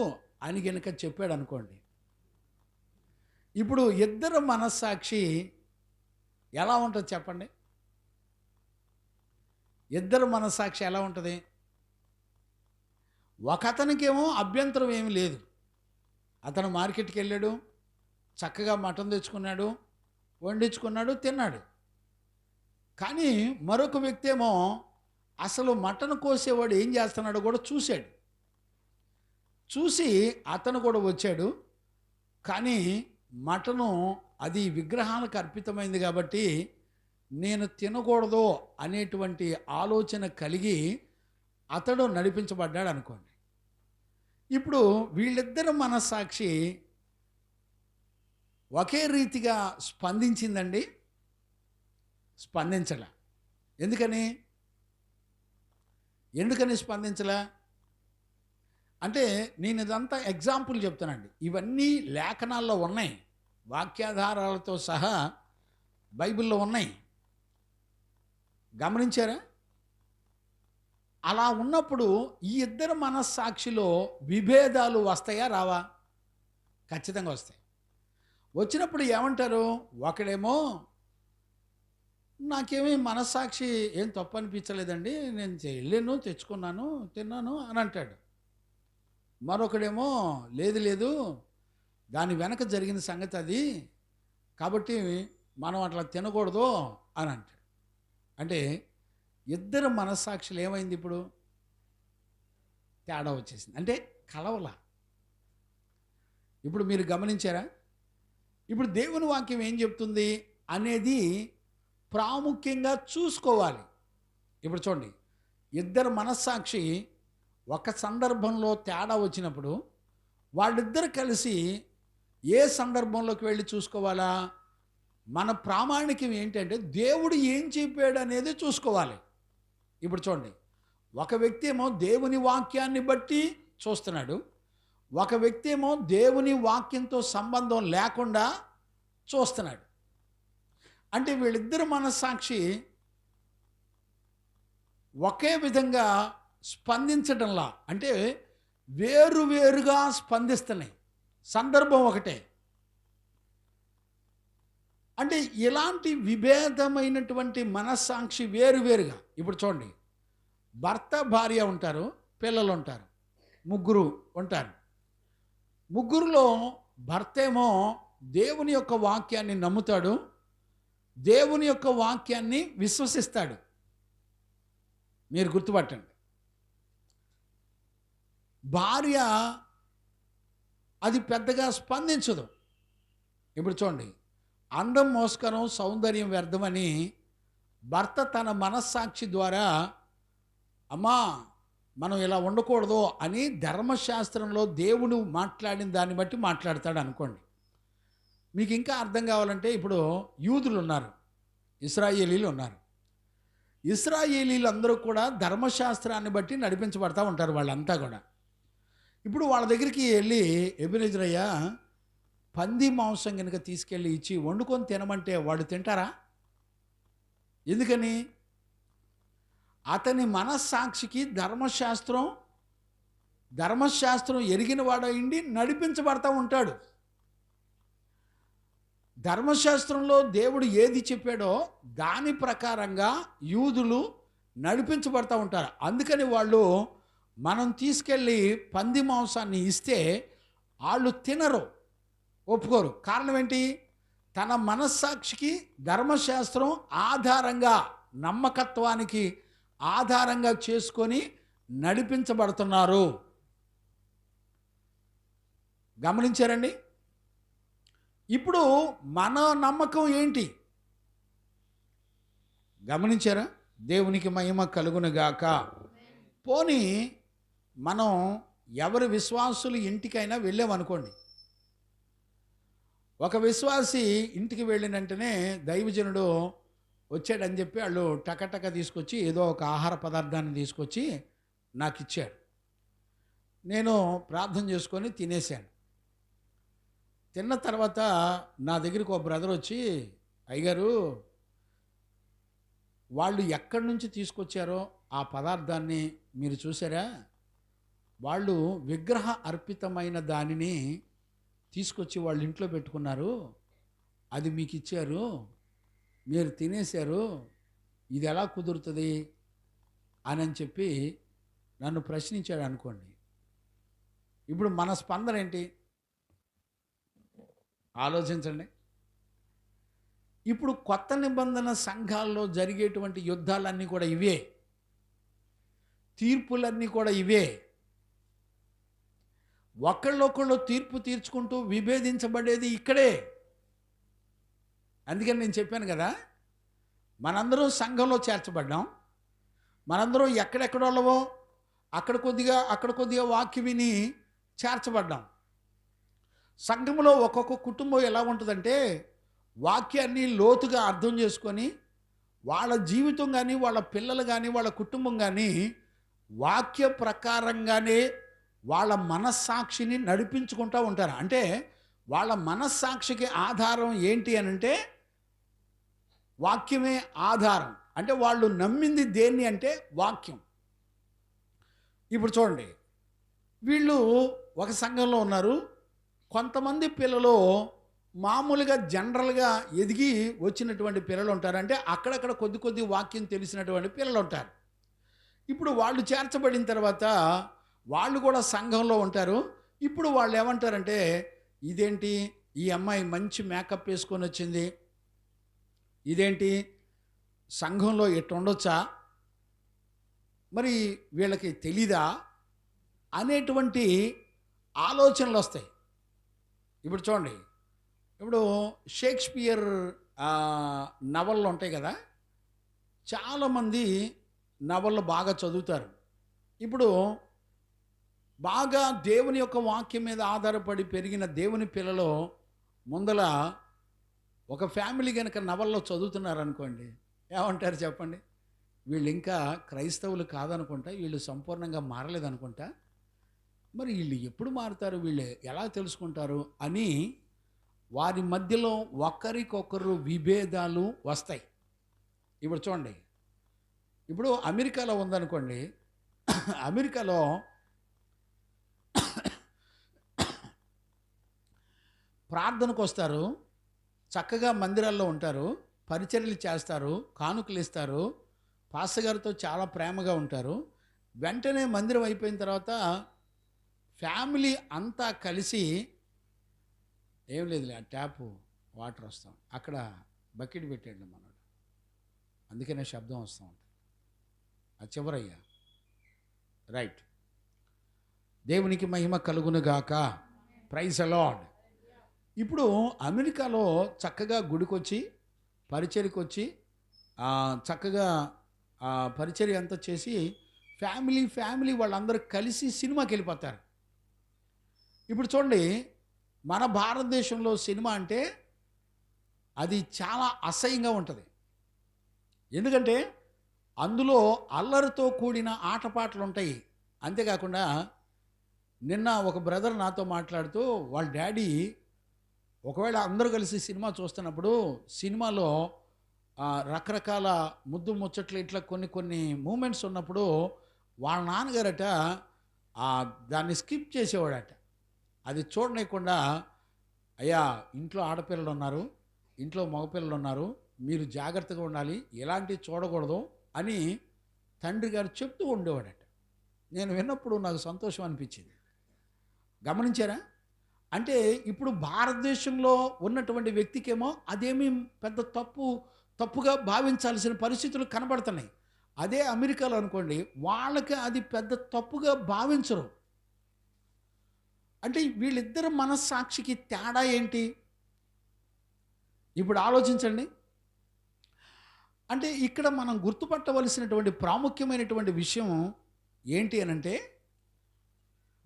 S1: అని కనుక చెప్పాడు అనుకోండి. ఇప్పుడు ఇద్దరు మనస్సాక్షి ఎలా ఉంటుంది చెప్పండి? ఇద్దరు మనస్సాక్షి ఎలా ఉంటుంది? ఒక అతనికేమో అభ్యంతరం ఏమీ లేదు, అతను మార్కెట్కి వెళ్ళాడు, చక్కగా మటన్ తెచ్చుకున్నాడు, వండించుకున్నాడు, తిన్నాడు. కానీ మరొక వ్యక్తి ఏమో అసలు మటన్ కోసేవాడు ఏం చేస్తున్నాడో కూడా చూశాడు. చూసి అతను కూడా వచ్చాడు, కానీ మటను అది విగ్రహాలకు అర్పితమైంది కాబట్టి నేను తినకూడదు అనేటువంటి ఆలోచన కలిగి అతడు నడిపించబడ్డాడు అనుకోండి. ఇప్పుడు వీళ్ళిద్దరు మనస్సాక్షి ఒకే రీతిగా స్పందించిందండి? స్పందించలే. ఎందుకని? ఎందుకని స్పందించలే అంటే, నేను ఇదంతా ఎగ్జాంపుల్ చెప్తానండి. ఇవన్నీ లేఖనాల్లో ఉన్నాయి, వాక్యాధారాలతో సహా బైబిల్లో ఉన్నాయి. గమనించారా? అలా ఉన్నప్పుడు ఈ ఇద్దరు మనస్సాక్షిలో విభేదాలు వస్తాయా రావా? ఖచ్చితంగా వస్తాయి. వచ్చినప్పుడు ఏమంటారు? ఒకడేమో నాకేమీ మనస్సాక్షి ఏం తప్పు అనిపించలేదండి, నేను వెళ్ళాను, తెచ్చుకున్నాను, తిన్నాను అని అంటాడు. మరొకడేమో లేదు లేదు, దాని వెనక జరిగిన సంగతి అది, కాబట్టి మనం అట్లా తినకూడదు అని అంటాడు. అంటే ఇద్దరు మనస్సాక్షులు ఏమైంది? ఇప్పుడు తేడా వచ్చేసింది. అంటే కలవల. ఇప్పుడు మీరు గమనించారా? ఇప్పుడు దేవుని వాక్యం ఏం చెప్తుంది అనేది ప్రాముఖ్యంగా చూసుకోవాలి. ఇప్పుడు చూడండి, ఇద్దరు మనస్సాక్షి ఒక సందర్భంలో తేడా వచ్చినప్పుడు వాళ్ళిద్దరు కలిసి ఏ సందర్భంలోకి వెళ్ళి చూసుకోవాలా? మన ప్రామాణికం ఏంటంటే దేవుడు ఏం చెప్పాడు అనేది చూసుకోవాలి. ఇప్పుడు చూడండి, ఒక వ్యక్తి ఏమో దేవుని వాక్యాన్ని బట్టి చూస్తున్నాడు, ఒక వ్యక్తి ఏమో దేవుని వాక్యంతో సంబంధం లేకుండా చూస్తున్నాడు. అంటే వీళ్ళిద్దరు మనస్సాక్షి ఒకే విధంగా స్పందించడంలా, అంటే వేరువేరుగా స్పందిస్తున్నాయి. సందర్భం ఒకటే. అంటే ఇలాంటి విభేదమైనటువంటి మనస్సాక్షి వేరువేరుగా, ఇప్పుడు చూడండి, భర్త భార్య ఉంటారు, పిల్లలు ఉంటారు, ముగ్గురు ఉంటారు. ముగ్గురులో భర్త ఏమో దేవుని యొక్క వాక్యాన్ని నమ్ముతాడు, దేవుని యొక్క వాక్యాన్ని విశ్వసిస్తాడు. మీరు గుర్తుపట్టండి. భార్య అది పెద్దగా స్పందించదు. ఇప్పుడు చూడండి, అందం మోస్కరం సౌందర్యం వ్యర్థమని భర్త తన మనస్సాక్షి ద్వారా అమ్మా మనం ఇలా ఉండకూడదు అని ధర్మశాస్త్రంలో దేవుడు మాట్లాడిన దాన్ని బట్టి మాట్లాడతాడు అనుకోండి. మీకు ఇంకా అర్థం కావాలంటే, ఇప్పుడు యూదులు ఉన్నారు, ఇశ్రాయేలీలు ఉన్నారు. ఇశ్రాయేలీలు అందరూ కూడా ధర్మశాస్త్రాన్ని బట్టి నడిపించబడతా ఉంటారు వాళ్ళంతా కూడా. ఇప్పుడు వాళ్ళ దగ్గరికి వెళ్ళి ఎబెనెజరయ్య పంది మాంసం కనుక తీసుకెళ్ళి ఇచ్చి వండుకొని తినమంటే వాళ్ళు తింటారా? ఎందుకని? అతని మనస్సాక్షికి ధర్మశాస్త్రం ఎరిగిన వాడైండి నడిపించబడతా ఉంటాడు. ధర్మశాస్త్రంలో దేవుడు ఏది చెప్పాడో దాని ప్రకారంగా యూదులు నడిపించబడతా ఉంటారు. అందుకని వాళ్ళు మనం తీసుకెళ్ళి పంది మాంసాన్ని ఇస్తే వాళ్ళు తినరు, ఒప్పుకోరు. కారణం ఏంటి? తన మనస్సాక్షికి ధర్మశాస్త్రం ఆధారంగా, నమ్మకత్వానికి ఆధారంగా చేసుకొని నడిపించబడుతున్నారు. గమనించారండి? ఇప్పుడు మన నమ్మకం ఏంటి? గమనించారా? దేవునికి మహిమ కలుగునుగాక. పోనీ మనం ఎవరి విశ్వాసులు ఇంటికైనా వెళ్ళామనుకోండి, ఒక విశ్వాసి ఇంటికి వెళ్ళిన వెంటనే దైవజనుడు వచ్చాడని చెప్పి వాళ్ళు టకటక తీసుకొచ్చి ఏదో ఒక ఆహార పదార్థాన్ని తీసుకొచ్చి నాకు ఇచ్చాడు. నేను ప్రార్థన చేసుకొని తినేశాను. తిన్న తర్వాత నా దగ్గరికి ఒక బ్రదర్ వచ్చి, అయ్యగారు వాళ్ళు ఎక్కడి నుంచి తీసుకొచ్చారో ఆ పదార్థాన్ని మీరు చూసారా? వాళ్ళు విగ్రహ అర్పితమైన దానిని తీసుకొచ్చి వాళ్ళ ఇంట్లో పెట్టుకున్నారు, అది మీకు ఇచ్చారు, మీరు తినేశారు, ఇది ఎలా కుదురుతుంది అని చెప్పి నన్ను ప్రశ్నించాడు అనుకోండి. ఇప్పుడు మన స్పందన ఏంటి? ఆలోచించండి. ఇప్పుడు కొత్త నిబంధన సంఘాల్లో జరిగేటువంటి యుద్ధాలన్నీ కూడా ఇవే, తీర్పులన్నీ కూడా ఇవే. ఒకళ్ళొకళ్ళు తీర్పు తీర్చుకుంటూ విభేదించబడేది ఇక్కడే. అందుకని నేను చెప్పాను కదా, మనందరం సంఘంలో చేర్చబడ్డాం, మనందరం ఎక్కడెక్కడోళ్ళవో అక్కడ కొద్దిగా వాక్యం విని చేర్చబడ్డాం. సంఘంలో ఒక్కొక్క కుటుంబం ఎలా ఉంటుందంటే వాక్యాన్ని లోతుగా అర్థం చేసుకొని వాళ్ళ జీవితం కానీ వాళ్ళ పిల్లలు కానీ వాళ్ళ కుటుంబం కానీ వాక్య ప్రకారంగానే వాళ్ళ మనస్సాక్షిని నడిపించుకుంటూ ఉంటారు. అంటే వాళ్ళ మనస్సాక్షికి ఆధారం ఏంటి అని అంటే వాక్యమే ఆధారం. అంటే వాళ్ళు నమ్మింది దేన్ని అంటే వాక్యం. ఇప్పుడు చూడండి, వీళ్ళు ఒక సంఘంలో ఉన్నారు. కొంతమంది పిల్లలు మామూలుగా జనరల్గా ఎదిగి వచ్చినటువంటి పిల్లలు ఉంటారు. అంటే అక్కడక్కడ కొద్ది కొద్ది వాక్యం తెలిసినటువంటి పిల్లలు ఉంటారు. ఇప్పుడు వాళ్ళు చేర్చబడిన తర్వాత వాళ్ళు కూడా సంఘంలో ఉంటారు. ఇప్పుడు వాళ్ళు ఏమంటారంటే, ఇదేంటి ఈ అమ్మాయి మంచి మేకప్ వేసుకొని వచ్చింది, ఇదేంటి సంఘంలో ఎట్టు ఉండొచ్చా, మరి వీళ్ళకి తెలీదా అనేటువంటి ఆలోచనలు వస్తాయి. ఇప్పుడు చూడండి, ఇప్పుడు షేక్స్పియర్ నవళ్ళు ఉంటాయి కదా, చాలామంది నవళ్ళు బాగా చదువుతారు. ఇప్పుడు బాగా దేవుని యొక్క వాక్యం మీద ఆధారపడి పెరిగిన దేవుని పిల్లలు ముందల ఒక ఫ్యామిలీ కనుక నవల్లో చదువుతున్నారనుకోండి, ఏమంటారు చెప్పండి? వీళ్ళు ఇంకా క్రైస్తవులు కాదనుకుంటా, వీళ్ళు సంపూర్ణంగా మారలేదనుకుంటా, మరి వీళ్ళు ఎప్పుడు మారుతారు, వీళ్ళు ఎలా తెలుసుకుంటారు అని వారి మధ్యలో ఒకరికొకరు విభేదాలు వస్తాయి. ఇప్పుడు చూడండి, ఇప్పుడు అమెరికాలో ఉందనుకోండి, అమెరికాలో ప్రార్థనకు వస్తారు, చక్కగా మందిరాల్లో ఉంటారు, పరిచర్యలు చేస్తారు, కానుకలు ఇస్తారు, పాస్టర్ గారితో చాలా ప్రేమగా ఉంటారు. వెంటనే మందిరం అయిపోయిన తర్వాత ఫ్యామిలీ అంతా కలిసి, ఏం లేదులే ఆ ట్యాపు వాటర్ వస్తాం, అక్కడ బకెట్ పెట్టండి మనోడు, అందుకనే శబ్దం వస్తూ ఉంటుంది, అది చివరయ్యా, రైట్, దేవునికి మహిమ కలుగునుగాక, ప్రైజ్ ద లార్డ్. ఇప్పుడు అమెరికాలో చక్కగా గుడికొచ్చి పరిచర్యకు వచ్చి చక్కగా పరిచర్య అంతా చేసి ఫ్యామిలీ వాళ్ళందరూ కలిసి సినిమాకి వెళ్ళిపోతారు. ఇప్పుడు చూడండి, మన భారతదేశంలో సినిమా అంటే అది చాలా అసహ్యంగా ఉంటుంది. ఎందుకంటే అందులో అల్లరితో కూడిన ఆటపాటలు ఉంటాయి. అంతేకాకుండా నిన్న ఒక బ్రదర్ నాతో మాట్లాడుతూ వాళ్ళ డాడీ ఒకవేళ అందరూ కలిసి సినిమా చూస్తున్నప్పుడు సినిమాలో రకరకాల ముద్దు ముచ్చట్లు ఇట్లా కొన్ని మూమెంట్స్ ఉన్నప్పుడు వాళ్ళ నాన్నగారట దాన్ని స్కిప్ చేసేవాడట. అది చూడలేకుండా, అయ్యా ఇంట్లో ఆడపిల్లలు ఉన్నారు, ఇంట్లో మగపిల్లలు ఉన్నారు, మీరు జాగ్రత్తగా ఉండాలి, ఎలాంటివి చూడకూడదు అని తండ్రి గారు చెప్తూ ఉండేవాడట. నేను విన్నప్పుడు నాకు సంతోషం అనిపించింది. గమనించారా? అంటే ఇప్పుడు భారతదేశంలో ఉన్నటువంటి వ్యక్తికేమో అదేమీ పెద్ద తప్పుగా భావించాల్సిన పరిస్థితులు కనబడుతున్నాయి. అదే అమెరికాలో అనుకోండి, వాళ్ళకి అది పెద్ద తప్పుగా భావించరు. అంటే వీళ్ళిద్దరు మనస్సాక్షికి తేడా ఏంటి ఇప్పుడు ఆలోచించండి. అంటే ఇక్కడ మనం గుర్తుపట్టవలసినటువంటి ప్రాముఖ్యమైనటువంటి విషయం ఏంటి అనంటే,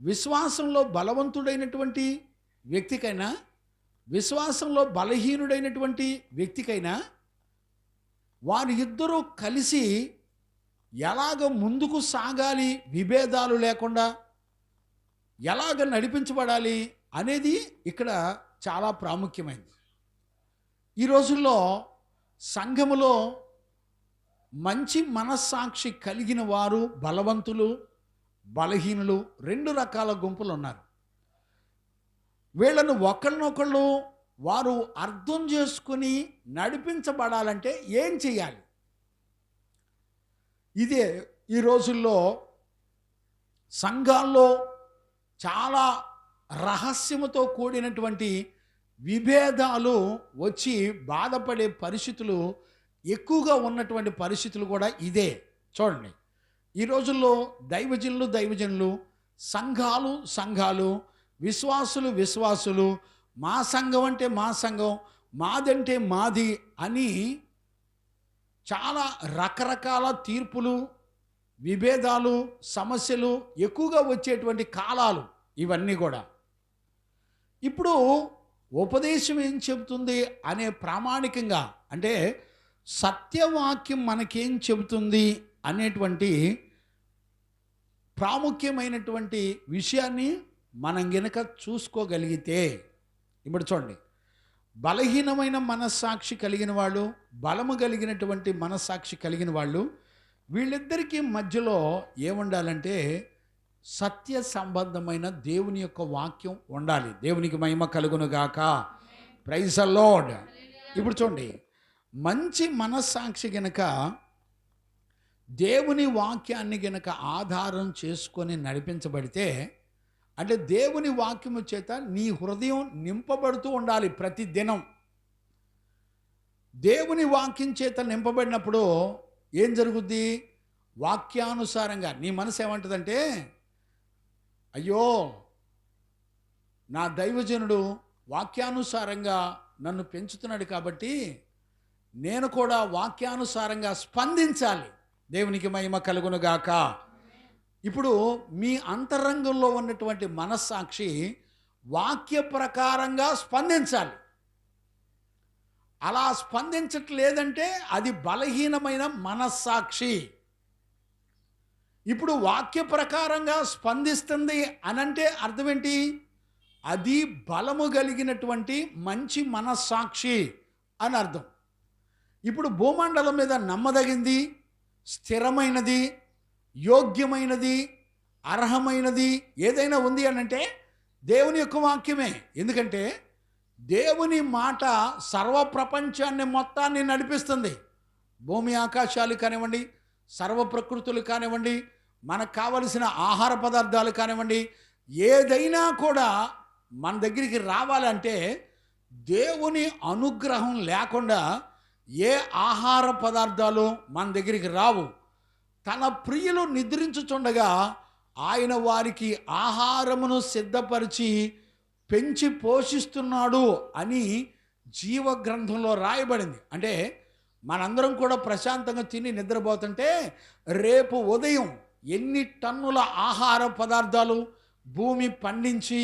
S1: విశ్వాసంలో బలవంతుడైనటువంటి వ్యక్తికైనా విశ్వాసంలో బలహీనుడైనటువంటి వ్యక్తికైనా వారి ఇద్దరూ కలిసి ఎలాగ ముందుకు సాగాలి, విభేదాలు లేకుండా ఎలాగ నడిపించబడాలి అనేది ఇక్కడ చాలా ప్రాముఖ్యమైనది. ఈ రోజుల్లో సంఘములో మంచి మనస్సాక్షి కలిగిన వారు బలవంతులు, బలహీనులు, రెండు రకాల గుంపులు ఉన్నారు. వీళ్ళను ఒకళ్ళనొకళ్ళు వారు అర్థం చేసుకుని నడిపించబడాలంటే ఏం చేయాలి? ఇదే ఈ రోజుల్లో సంఘాల్లో చాలా రహస్యముతో కూడినటువంటి విభేదాలు వచ్చి బాధపడే పరిస్థితులు ఎక్కువగా ఉన్నటువంటి పరిస్థితులు కూడా ఇదే. చూడండి, ఈ రోజుల్లో దైవజనులు, సంఘాలు, విశ్వాసులు, మా సంఘం అంటే మా సంఘం, మాదంటే మాది అని చాలా రకరకాల తీర్పులు, విభేదాలు, సమస్యలు ఎక్కువగా వచ్చేటువంటి కాలాలు ఇవన్నీ కూడా. ఇప్పుడు ఉపదేశం ఏం చెబుతుంది అనే ప్రామాణికంగా, అంటే సత్యవాక్యం మనకేం చెబుతుంది అనేటువంటి ప్రాముఖ్యమైనటువంటి విషయాన్ని మనం గనక చూసుకోగలిగితే, ఇప్పుడు చూడండి, బలహీనమైన మనస్సాక్షి కలిగిన వాళ్ళు, బలము కలిగినటువంటి మనస్సాక్షి కలిగిన వాళ్ళు, వీళ్ళిద్దరికీ మధ్యలో ఏముండాలంటే సత్య సంబంధమైన దేవుని యొక్క వాక్యం ఉండాలి. దేవునికి మహిమ కలుగునుగాక. Praise the Lord. ఇప్పుడు చూడండి, మంచి మనస్సాక్షి గనక దేవుని వాక్యాన్ని గనక ఆధారం చేసుకొని నడిపించబడితే, అంటే దేవుని వాక్యము చేత నీ హృదయం నింపబడుతూ ఉండాలి ప్రతి దినం. దేవుని వాక్యం చేత నింపబడినప్పుడు ఏం జరుగుద్ది? వాక్యానుసారంగా నీ మనసు ఏమంటుందంటే, అయ్యో నా దైవజనుడు వాక్యానుసారంగా నన్ను పెంచుతున్నాడు కాబట్టి నేను కూడా వాక్యానుసారంగా స్పందించాలి. దేవునికి మహిమ కలుగునుగాక. ఇప్పుడు మీ అంతరంగంలో ఉన్నటువంటి మనస్సాక్షి వాక్య ప్రకారంగా స్పందించాలి. అలా స్పందించట్లేదంటే అది బలహీనమైన మనస్సాక్షి. ఇప్పుడు వాక్య ప్రకారంగా స్పందిస్తుంది అనంటే అర్థం ఏంటి? అది బలము కలిగినటువంటి మంచి మనస్సాక్షి అని అర్థం. ఇప్పుడు భూమండలం మీద నమ్మదగింది, స్థిరమైనది, యోగ్యమైనది, అర్హమైనది ఏదైనా ఉంది అనంటే దేవుని యొక్క వాక్యమే. ఎందుకంటే దేవుని మాట సర్వప్రపంచాన్ని మొత్తాన్ని నడిపిస్తుంది. భూమి ఆకాశాలు కానివ్వండి, సర్వ ప్రకృతులు కానివ్వండి, మనకు కావలసిన ఆహార పదార్థాలు కానివ్వండి, ఏదైనా కూడా మన దగ్గరికి రావాలంటే దేవుని అనుగ్రహం లేకుండా ఏ ఆహార పదార్థాలు మన దగ్గరికి రావు. తన ప్రియులు నిద్రించుచుండగా ఆయన వారికి ఆహారమును సిద్ధపరిచి పెంచి పోషిస్తున్నాడు అని జీవ గ్రంథంలో రాయబడింది. అంటే మనందరం కూడా ప్రశాంతంగా తిని నిద్రపోతుంటే రేపు ఉదయం ఎన్ని టన్నుల ఆహార పదార్థాలు భూమి పండించి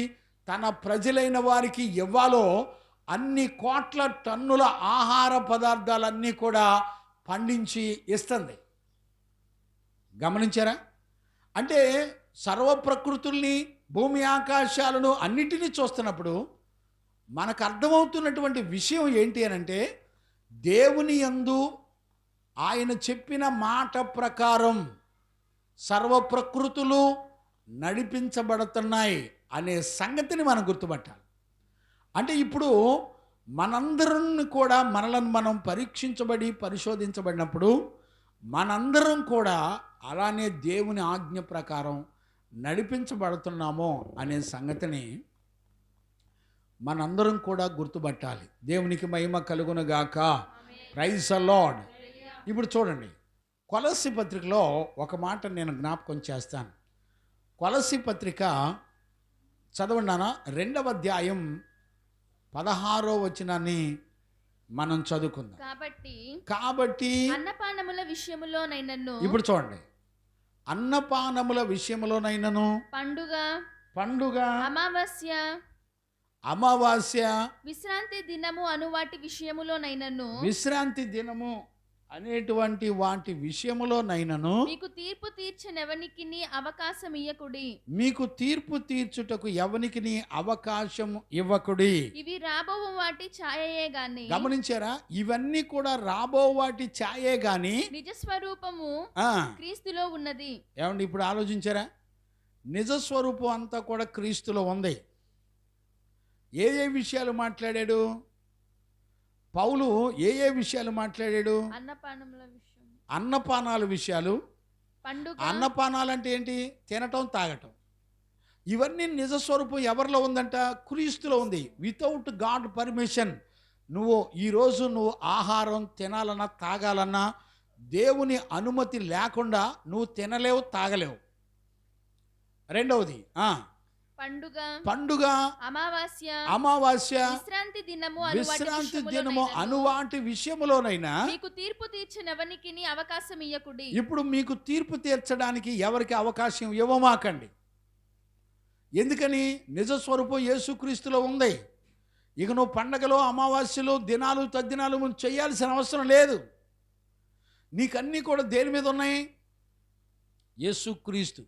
S1: తన ప్రజలైన వారికి ఇవ్వాలో అన్ని కోట్ల టన్నుల ఆహార పదార్థాలన్నీ కూడా పండించి ఇస్తుంది. గమనించారా? అంటే సర్వ ప్రకృతుల్ని, భూమి ఆకాశాలను అన్నిటినీ చూస్తున్నప్పుడు మనకు అర్థమవుతున్నటువంటి విషయం ఏంటి అనంటే, దేవుని యందు ఆయన చెప్పిన మాట ప్రకారం సర్వ ప్రకృతులు నడిపించబడుతున్నాయి అనే సంగతిని మనం గుర్తుపట్టాలి. అంటే ఇప్పుడు మనందరం కూడా మనలను మనం పరీక్షించబడి పరిశోధించబడినప్పుడు మనందరం కూడా అలానే దేవుని ఆజ్ఞ ప్రకారం నడిపించబడుతున్నామో అనే సంగతిని మనందరం కూడా గుర్తుపట్టాలి. దేవునికి మహిమ కలుగునుగాక. Praise the Lord. ఇప్పుడు చూడండి, కొలస్సీ పత్రికలో ఒక మాట నేను జ్ఞాపకం చేస్తాను. కొలస్సీ పత్రిక చదవండానా? 2వ అధ్యాయం 16వ వచనాన్ని మనం చదువుకుందాం. కాబట్టి
S2: అన్నపానముల విషయములోనైనను,
S1: ఇప్పుడు చూడండి, అన్నపానముల విషయములోనైనను, పండుగ, అమావాస్య,
S2: విశ్రాంతి దినము అను వాటి విషయములోనైనను,
S1: విశ్రాంతి దినము అనేటువంటి వాటి విషయములోనైనను
S2: మీకు తీర్పు తీర్చనెవనికిని అవకాశం ఇయ్యకుడి.
S1: మీకు తీర్పు తీర్చుటకు ఎవనికిని అవకాశం ఇవ్వకుడి.
S2: ఇవి రాబో వాటి ఛాయయే గాని,
S1: గమనించారా? ఇవన్నీ కూడా రాబో వాటి ఛాయే గాని
S2: నిజ స్వరూపము క్రీస్తులో ఉన్నది.
S1: ఏమండి, ఇప్పుడు ఆలోచించారా? నిజ స్వరూపం అంతా కూడా క్రీస్తులో ఉంది. ఏ ఏ విషయాలు మాట్లాడాడు పౌలు? ఏ ఏ విషయాలు మాట్లాడాడు? అన్నపానాల విషయాలు. అన్నపానాలు అంటే ఏంటి? తినటం, తాగటం. ఇవన్నీ నిజస్వరూపం ఎవరిలో ఉందంట? క్రీస్తులో ఉంది. వితౌట్ గాడ్ పర్మిషన్ ఈరోజు నువ్వు ఆహారం తినాలన్నా తాగాలన్నా దేవుని అనుమతి లేకుండా నువ్వు తినలేవు, తాగలేవు. రెండవది పండుగ, అమావాస్య, విశ్రాంతి దినము అనువాటి విషయములోనైనా
S2: మీకు తీర్పు తీర్చనెవనికిని అవకాశం ఇయ్యకుడి.
S1: ఇప్పుడు మీకు తీర్పు తీర్చడానికి ఎవరికి అవకాశం ఇవ్వమాకండి. ఎందుకని? నిజస్వరూపం యేసుక్రీస్తులో ఉంది. ఇక నువ్వు పండగలు, అమావాస్యలు, దినాలు, తద్దినాలు నువ్వు చేయాల్సిన అవసరం లేదు. నీకన్నీ కూడా దేని మీద ఉన్నాయి? యేసుక్రీస్తు.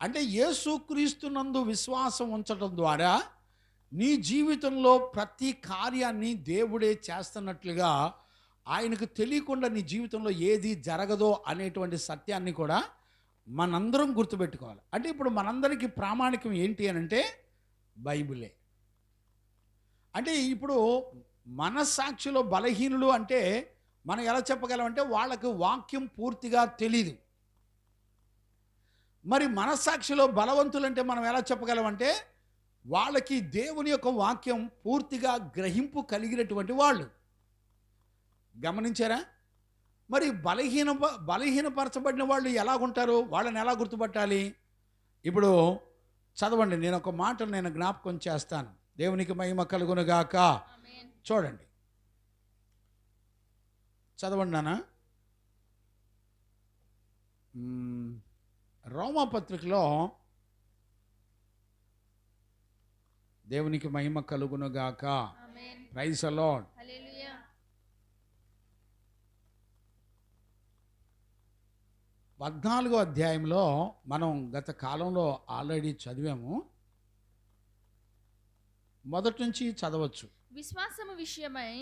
S1: అంటే యేసుక్రీస్తునందు విశ్వాసం ఉంచడం ద్వారా నీ జీవితంలో ప్రతి కార్యాన్ని దేవుడే చేస్తున్నట్లుగా ఆయనకు తెలియకుండా నీ జీవితంలో ఏది జరగదో అనేటువంటి సత్యాన్ని కూడా మనందరం గుర్తుపెట్టుకోవాలి. అంటే ఇప్పుడు మనందరికీ ప్రామాణికం ఏంటి అని అంటే బైబిలే. అంటే ఇప్పుడు మనస్సాక్షిలో బలహీనులు అంటే మనం ఎలా చెప్పగలమంటే వాళ్ళకు వాక్యం పూర్తిగా తెలీదు. మరి మనస్సాక్షిలో బలవంతులంటే మనం ఎలా చెప్పగలమంటే వాళ్ళకి దేవుని యొక్క వాక్యం పూర్తిగా గ్రహింపు కలిగినటువంటి వాళ్ళు. గమనించారా? మరి బలహీనపరచబడిన వాళ్ళు ఎలాగుంటారు? వాళ్ళని ఎలా గుర్తుపట్టాలి? ఇప్పుడు చదవండి, నేను ఒక మాట జ్ఞాపకం చేస్తాను. దేవునికి మహిమ కలుగునుగాక. చూడండి, చదవండి నాన్న. రోమాపత్రికలో దేవునికి మహిమ కలుగునుగాక. Praise the lord. 14వ అధ్యాయంలో మనం గత కాలంలో ఆల్రెడీ చదివాము. మొదటి నుంచి చదవచ్చు.
S2: విశ్వాసము విషయమై,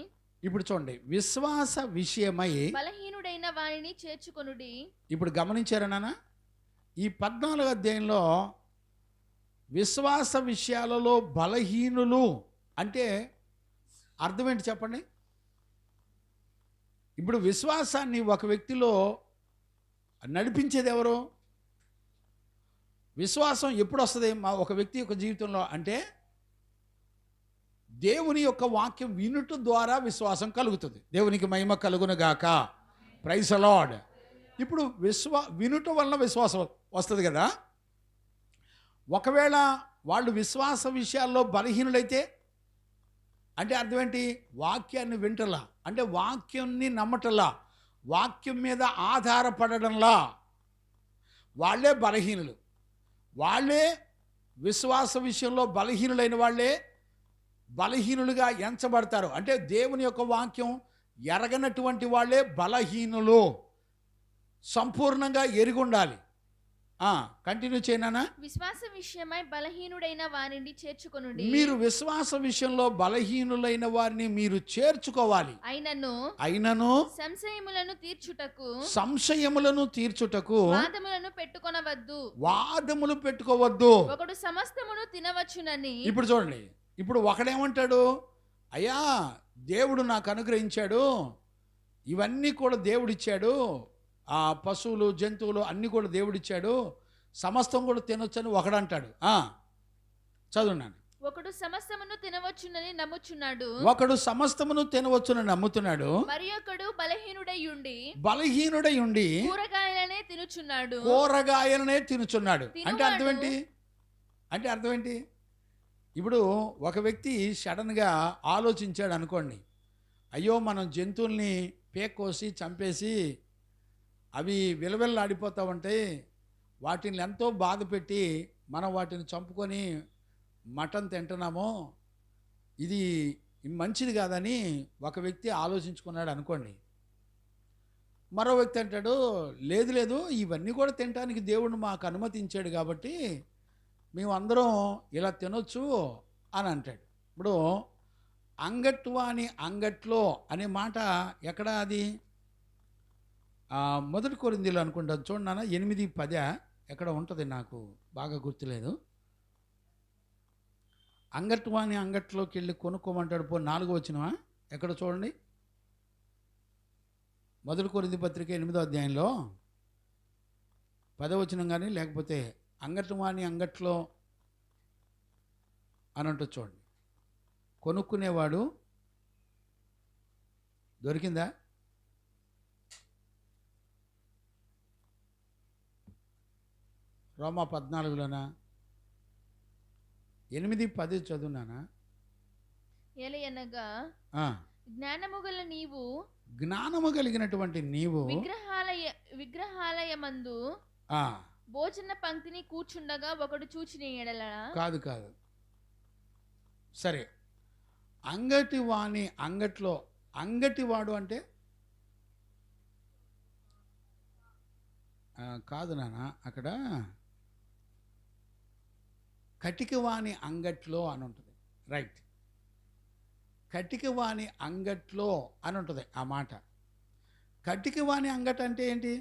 S1: ఇప్పుడు చూడండి, విశ్వాస విషయమై
S2: బలహీనుడైన వారిని చేర్చుకొనుడి.
S1: ఇప్పుడు గమనించారా నాన్న? ఈ 14వ అధ్యాయంలో విశ్వాస విషయాలలో బలహీనులు అంటే అర్థం ఏంటి చెప్పండి? ఇప్పుడు విశ్వాసాన్ని ఒక వ్యక్తిలో నడిపించేది ఎవరు? విశ్వాసం ఎప్పుడు వస్తుంది ఒక వ్యక్తి యొక్క జీవితంలో అంటే దేవుని యొక్క వాక్యం వినుట ద్వారా విశ్వాసం కలుగుతుంది. దేవునికి మహిమ కలుగునుగాక. Praise the Lord. ఇప్పుడు వినుట వలన విశ్వాసం వస్తుంది కదా. ఒకవేళ వాళ్ళు విశ్వాస విషయాల్లో బలహీనులైతే అంటే అర్థం ఏంటి? వాక్యాన్ని వింటలా, అంటే వాక్యాన్ని నమ్మటలా, వాక్యం మీద ఆధారపడడంలా వాళ్ళే బలహీనులు. వాళ్ళే విశ్వాస విషయంలో బలహీనులైన వాళ్ళే బలహీనులుగా ఎంచబడతారు. అంటే దేవుని యొక్క వాక్యం ఎరగనటువంటి వాళ్ళే బలహీనులు. సంపూర్ణంగా ఎరిగుండాలి. కంటిన్యూ చేయనా?
S2: విశ్వాస విషయమై బలహీనుడైన వారిని చేర్చుకొనుడి.
S1: మీరు విశ్వాస విషయంలో బలహీనులైన వారిని మీరు చేర్చుకోవాలి. అయినను సంశయములను తీర్చుటకు వాదములు పెట్టుకోవద్దు.
S2: ఒకడు సమస్తమును తినవచ్చునని.
S1: ఇప్పుడు చూడండి, ఇప్పుడు ఒకడేమంటాడు? అయ్యా, దేవుడు నాకు అనుగ్రహించాడు, ఇవన్నీ కూడా దేవుడిచ్చాడు, ఆ పశువులు జంతువులు అన్నీ కూడా దేవుడిచ్చాడు, సమస్తం కూడా తినొచ్చని ఒకడంటాడు. చదువున్నాను.
S2: ఒకడు సమస్తమును తినవచ్చునని నమ్ముచున్నాడు.
S1: ఒకడు సమస్తమును తినవచ్చునని నమ్ముతున్నాడు.
S2: మరి ఒకడు
S1: బలహీనుడై ఉండి
S2: కూరగాయలనే
S1: తినుచున్నాడు. అంటే అర్థం ఏంటి? ఇప్పుడు ఒక వ్యక్తి సడన్గా ఆలోచించాడు అనుకోండి, అయ్యో మనం జంతువుల్ని పేకోసి చంపేసి అవి విలవిల్లాడిపోతూ ఉంటాయి, వాటిని ఎంతో బాధ పెట్టి మనం వాటిని చంపుకొని మటన్ తింటున్నాము, ఇది మంచిది కాదని ఒక వ్యక్తి ఆలోచించుకున్నాడు అనుకోండి. మరో వ్యక్తి అంటాడు, లేదు ఇవన్నీ కూడా తినడానికి దేవుడు మాకు అనుమతించాడు కాబట్టి మేమందరం ఇలా తినొచ్చు అని అంటాడు. ఇప్పుడు అంగట్వాని అంగట్లో అనే మాట ఎక్కడ? అది 1 కొరింథీయులు అనుకుంటాను, చూడన్నా 8:10 ఎక్కడ ఉంటుంది, నాకు బాగా గుర్తులేదు. అంగట్వాని అంగట్లోకి వెళ్ళి కొనుక్కోమంటాడు. 4వ వచనమా ఎక్కడ చూడండి? 1 కొరింథీ పత్రిక 8వ అధ్యాయంలో 10వ వచనం కానీ లేకపోతే అంగట్వాని అంగట్లో అని ఉంటుంది చూడండి. కొనుక్కునేవాడు దొరికిందా? రోమా 14లోనా 8:10 చదువునానా?
S2: ఏలయనగా
S1: జ్ఞానము కలిగినటువంటి నీవు
S2: విగ్రహాలయమందు భోజన పంక్తిని కూర్చుండగా ఒకడు చూచిన ఎడల
S1: కాదు సరే, అంగటి వాణి అంగట్లో, అంగటివాడు అంటే కాదు నాన్న, అక్కడ కటికవాణి అంగట్లో అని ఉంటుంది. రైట్, కటికవాణి అంగట్లో అని ఉంటుంది ఆ మాట. కటికవాణి అంగట్ అంటే ఏంటి?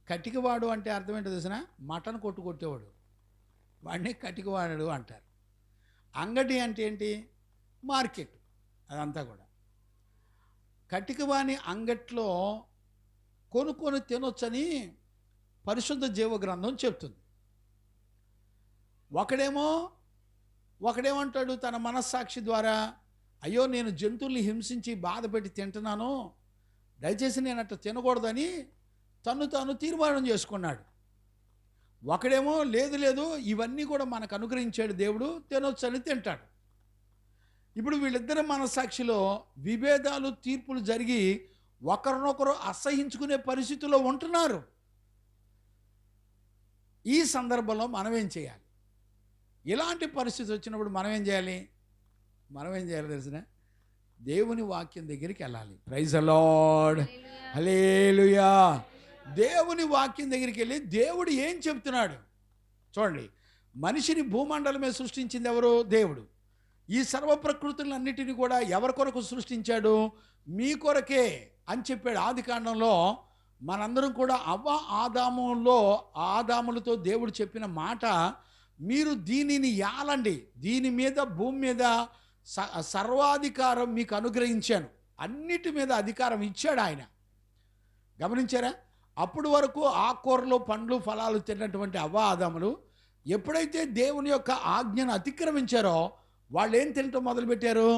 S1: కటికవాడు అంటే అర్థం ఏంటో తెలిసిన? మటన్ కొట్టేవాడు, వాడిని కటికవాడు అంటారు. అంగడి అంటే ఏంటి? మార్కెట్. అదంతా కూడా కటికవాణి అంగట్లో కొనుక్కొని తినొచ్చని పరిశుద్ధ జీవ గ్రంథం చెప్తుంది. ఒకడేమంటాడు తన మనస్సాక్షి ద్వారా, అయ్యో నేను జంతువుల్ని హింసించి బాధ పెట్టి తింటున్నాను, దయచేసి నేను అట్లా తినకూడదని తాను తీర్మానం చేసుకున్నాడు. ఒకడేమో లేదు ఇవన్నీ కూడా మనకు అనుగ్రహించాడు దేవుడు, తినొచ్చని తింటాడు. ఇప్పుడు వీళ్ళిద్దరి మనస్సాక్షిలో విభేదాలు, తీర్పులు జరిగి ఒకరినొకరు అసహించుకునే పరిస్థితుల్లో ఉంటున్నారు. ఈ సందర్భంలో మనం ఏం చేయాలి? ఇలాంటి పరిస్థితి వచ్చినప్పుడు మనం ఏం చేయాలి తెలిసిన? దేవుని వాక్యం దగ్గరికి వెళ్ళాలి. ప్రైజ్ ది లార్డ్, హల్లెలూయా. దేవుని వాక్యం దగ్గరికి వెళ్ళి దేవుడు ఏం చెప్తున్నాడు చూడండి. మనిషిని భూమండలం మీద సృష్టించింది ఎవరు? దేవుడు. ఈ సర్వ ప్రకృతులన్నిటిని కూడా ఎవరి కొరకు సృష్టించాడు? మీ కొరకే అని చెప్పాడు. ఆది కాండంలో మనందరం కూడా ఆదాములతో దేవుడు చెప్పిన మాట, మీరు దీనిని యాలండి, దీని మీద భూమి మీద సర్వాధికారం మీకు అనుగ్రహించాను, అన్నిటి మీద అధికారం ఇచ్చాడు ఆయన. గమనించారా? అప్పుడు వరకు ఆకుకూరలు, పండ్లు, ఫలాలు తిన్నటువంటి ఆదాములు ఎప్పుడైతే దేవుని యొక్క ఆజ్ఞను అతిక్రమించారో వాళ్ళు ఏం తినటం మొదలుపెట్టారు?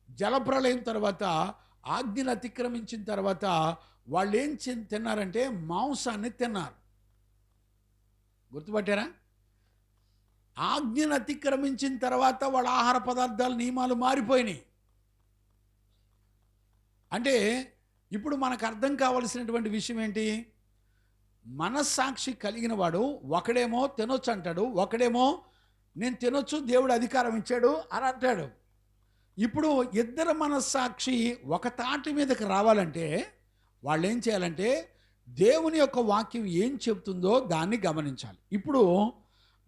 S1: జలప్రళయం తర్వాత, ఆజ్ఞను అతిక్రమించిన తర్వాత వాళ్ళు ఏం తిన్నారంటే మాంసాన్ని తిన్నారు. గుర్తుపట్టారా? ఆజ్ఞను అతిక్రమించిన తర్వాత వాళ్ళ ఆహార పదార్థాల నియమాలు మారిపోయినాయి. అంటే ఇప్పుడు మనకు అర్థం కావలసినటువంటి విషయం ఏంటి? మనస్సాక్షి కలిగిన వాడు ఒకడేమో తినొచ్చు అంటాడు, ఒకడేమో నేను తినొచ్చు దేవుడు అధికారం ఇచ్చాడు అని అంటాడు. ఇప్పుడు ఇద్దరు మనస్సాక్షి ఒక తాటి మీదకి రావాలంటే వాళ్ళు ఏం చేయాలంటే దేవుని యొక్క వాక్యం ఏం చెప్తుందో దాన్ని గమనించాలి. ఇప్పుడు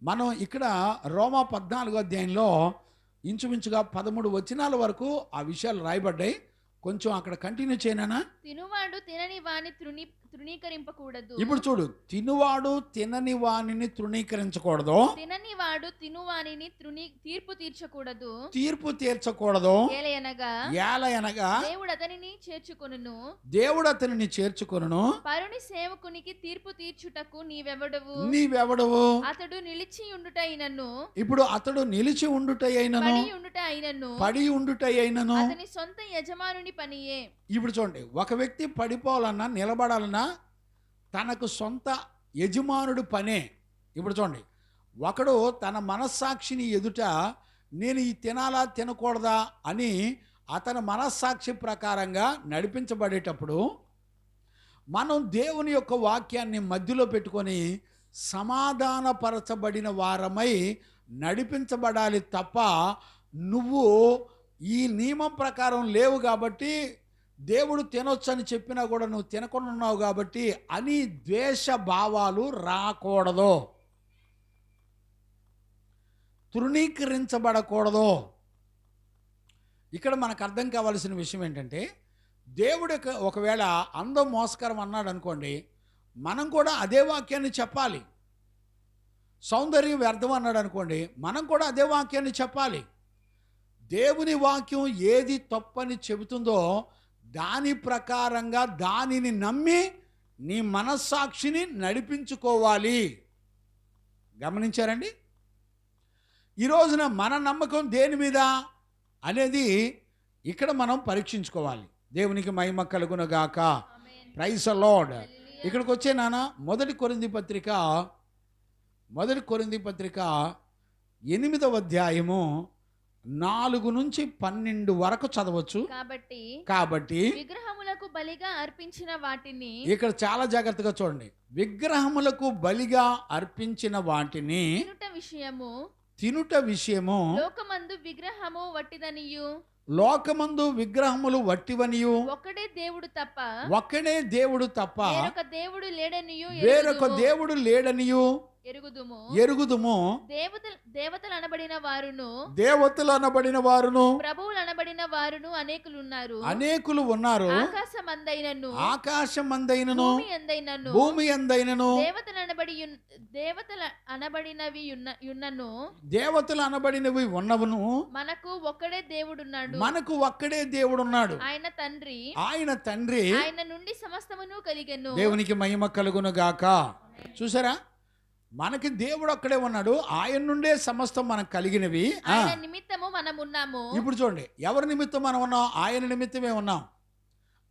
S1: మనం ఇక్కడ రోమా 14వ అధ్యాయంలో ఇంచుమించుగా 13 వచనాల వరకు ఆ విషయాలు రాయబడ్డాయి. కొంచెం అక్కడ కంటిన్యూ చేయనా?
S2: తినువాడు తినని వాని తృణీకరింపకూడదు.
S1: ఇప్పుడు చూడు, తినువాడు తినని వానిని తృణీకరించకూడదు,
S2: తినని వాడు తినువానిని తీర్పు
S1: తీర్చకూడదు.
S2: ఏలయనగా దేవుడు
S1: అతనిని చేర్చుకొనును.
S2: పరుని సేవకునికి తీర్పు తీర్చుటకు
S1: నీవెవడవు?
S2: అతడు నిలిచి ఉండుటైనను.
S1: ఇప్పుడు అతడు నిలిచి ఉండుటైనను, పడి ఉండుటైనను
S2: అతని సొంత యజమానుని పనియే.
S1: ఇప్పుడు చూడండి, ఒక వ్యక్తి పడిపోవాలన్నా నిలబడాలన్నా తనకు సొంత యజమానుడు పనే. ఇప్పుడు చూడండి, ఒకడు తన మనస్సాక్షిని ఎదుట నేను ఈ తినాలా తినకూడదా అని అతని మనస్సాక్షి ప్రకారంగా నడిపించబడేటప్పుడు మనం దేవుని యొక్క వాక్యాన్ని మధ్యలో పెట్టుకొని సమాధానపరచబడిన వారమై నడిపించబడాలి తప్ప నువ్వు ఈ నియమం ప్రకారం లేవు కాబట్టి దేవుడు తినొచ్చని చెప్పినా కూడా నువ్వు తినకుండా ఉన్నావు కాబట్టి అని ద్వేష భావాలు రాకూడదు, తృణీకరించబడకూడదు. ఇక్కడ మనకు అర్థం కావాల్సిన విషయం ఏంటంటే, దేవుడు ఒకవేళ అందం మోసకరం అన్నాడు అనుకోండి, మనం కూడా అదే వాక్యాన్ని చెప్పాలి. సౌందర్యం వ్యర్థం అన్నాడు అనుకోండి, మనం కూడా అదే వాక్యాన్ని చెప్పాలి. దేవుని వాక్యం ఏది తప్పని చెబుతుందో దాని ప్రకారంగా దానిని నమ్మి నీ మనస్సాక్షిని నడిపించుకోవాలి. గమనించారండి? ఈ రోజున మన నమ్మకం దేని మీద అనేది ఇక్కడ మనం పరీక్షించుకోవాలి. దేవునికి మహిమ కలుగునుగాక. Praise the Lord. ఇక్కడికి వచ్చే నాన్న మొదటి కొరింథీ పత్రిక 8వ అధ్యాయము 4 నుంచి 12 వరకు చదవచ్చు. కాబట్టి
S2: విగ్రహములకు బలిగా అర్పించిన వాటిని,
S1: ఇక్కడ చాలా జాగ్రత్తగా చూడండి, విగ్రహములకు బలిగా అర్పించిన వాటిని తినుట విషయము
S2: లోకమందు విగ్రహము వట్టిదనియు,
S1: లోకమందు విగ్రహములు వట్టివనియు,
S2: ఒక్కడే దేవుడు తప్ప వేరొక దేవుడు లేడనియు ఎరుగుదుము. దేవతలు అనబడిన వారును ప్రభువులు అనబడిన వారును అనేకులు ఉన్నారు. ఆకాశమందైనను భూమి అందైనను దేవతలు అనబడినవి ఉన్నవును. మనకు ఒక్కడే దేవుడున్నాడు. ఆయన తండ్రి ఆయన నుండి సమస్తమును కలిగెను. దేవునికి మహిమ కలుగును గాక. చూసారా, మనకి దేవుడు అక్కడే ఉన్నాడు, ఆయన నుండే సమస్తం మనకు కలిగినవి. నిమిత్తము మనం ఉన్నాము.
S1: ఇప్పుడు చూడండి, ఎవరి నిమిత్తం మనం ఉన్నాం? ఆయన నిమిత్తమే ఉన్నాం.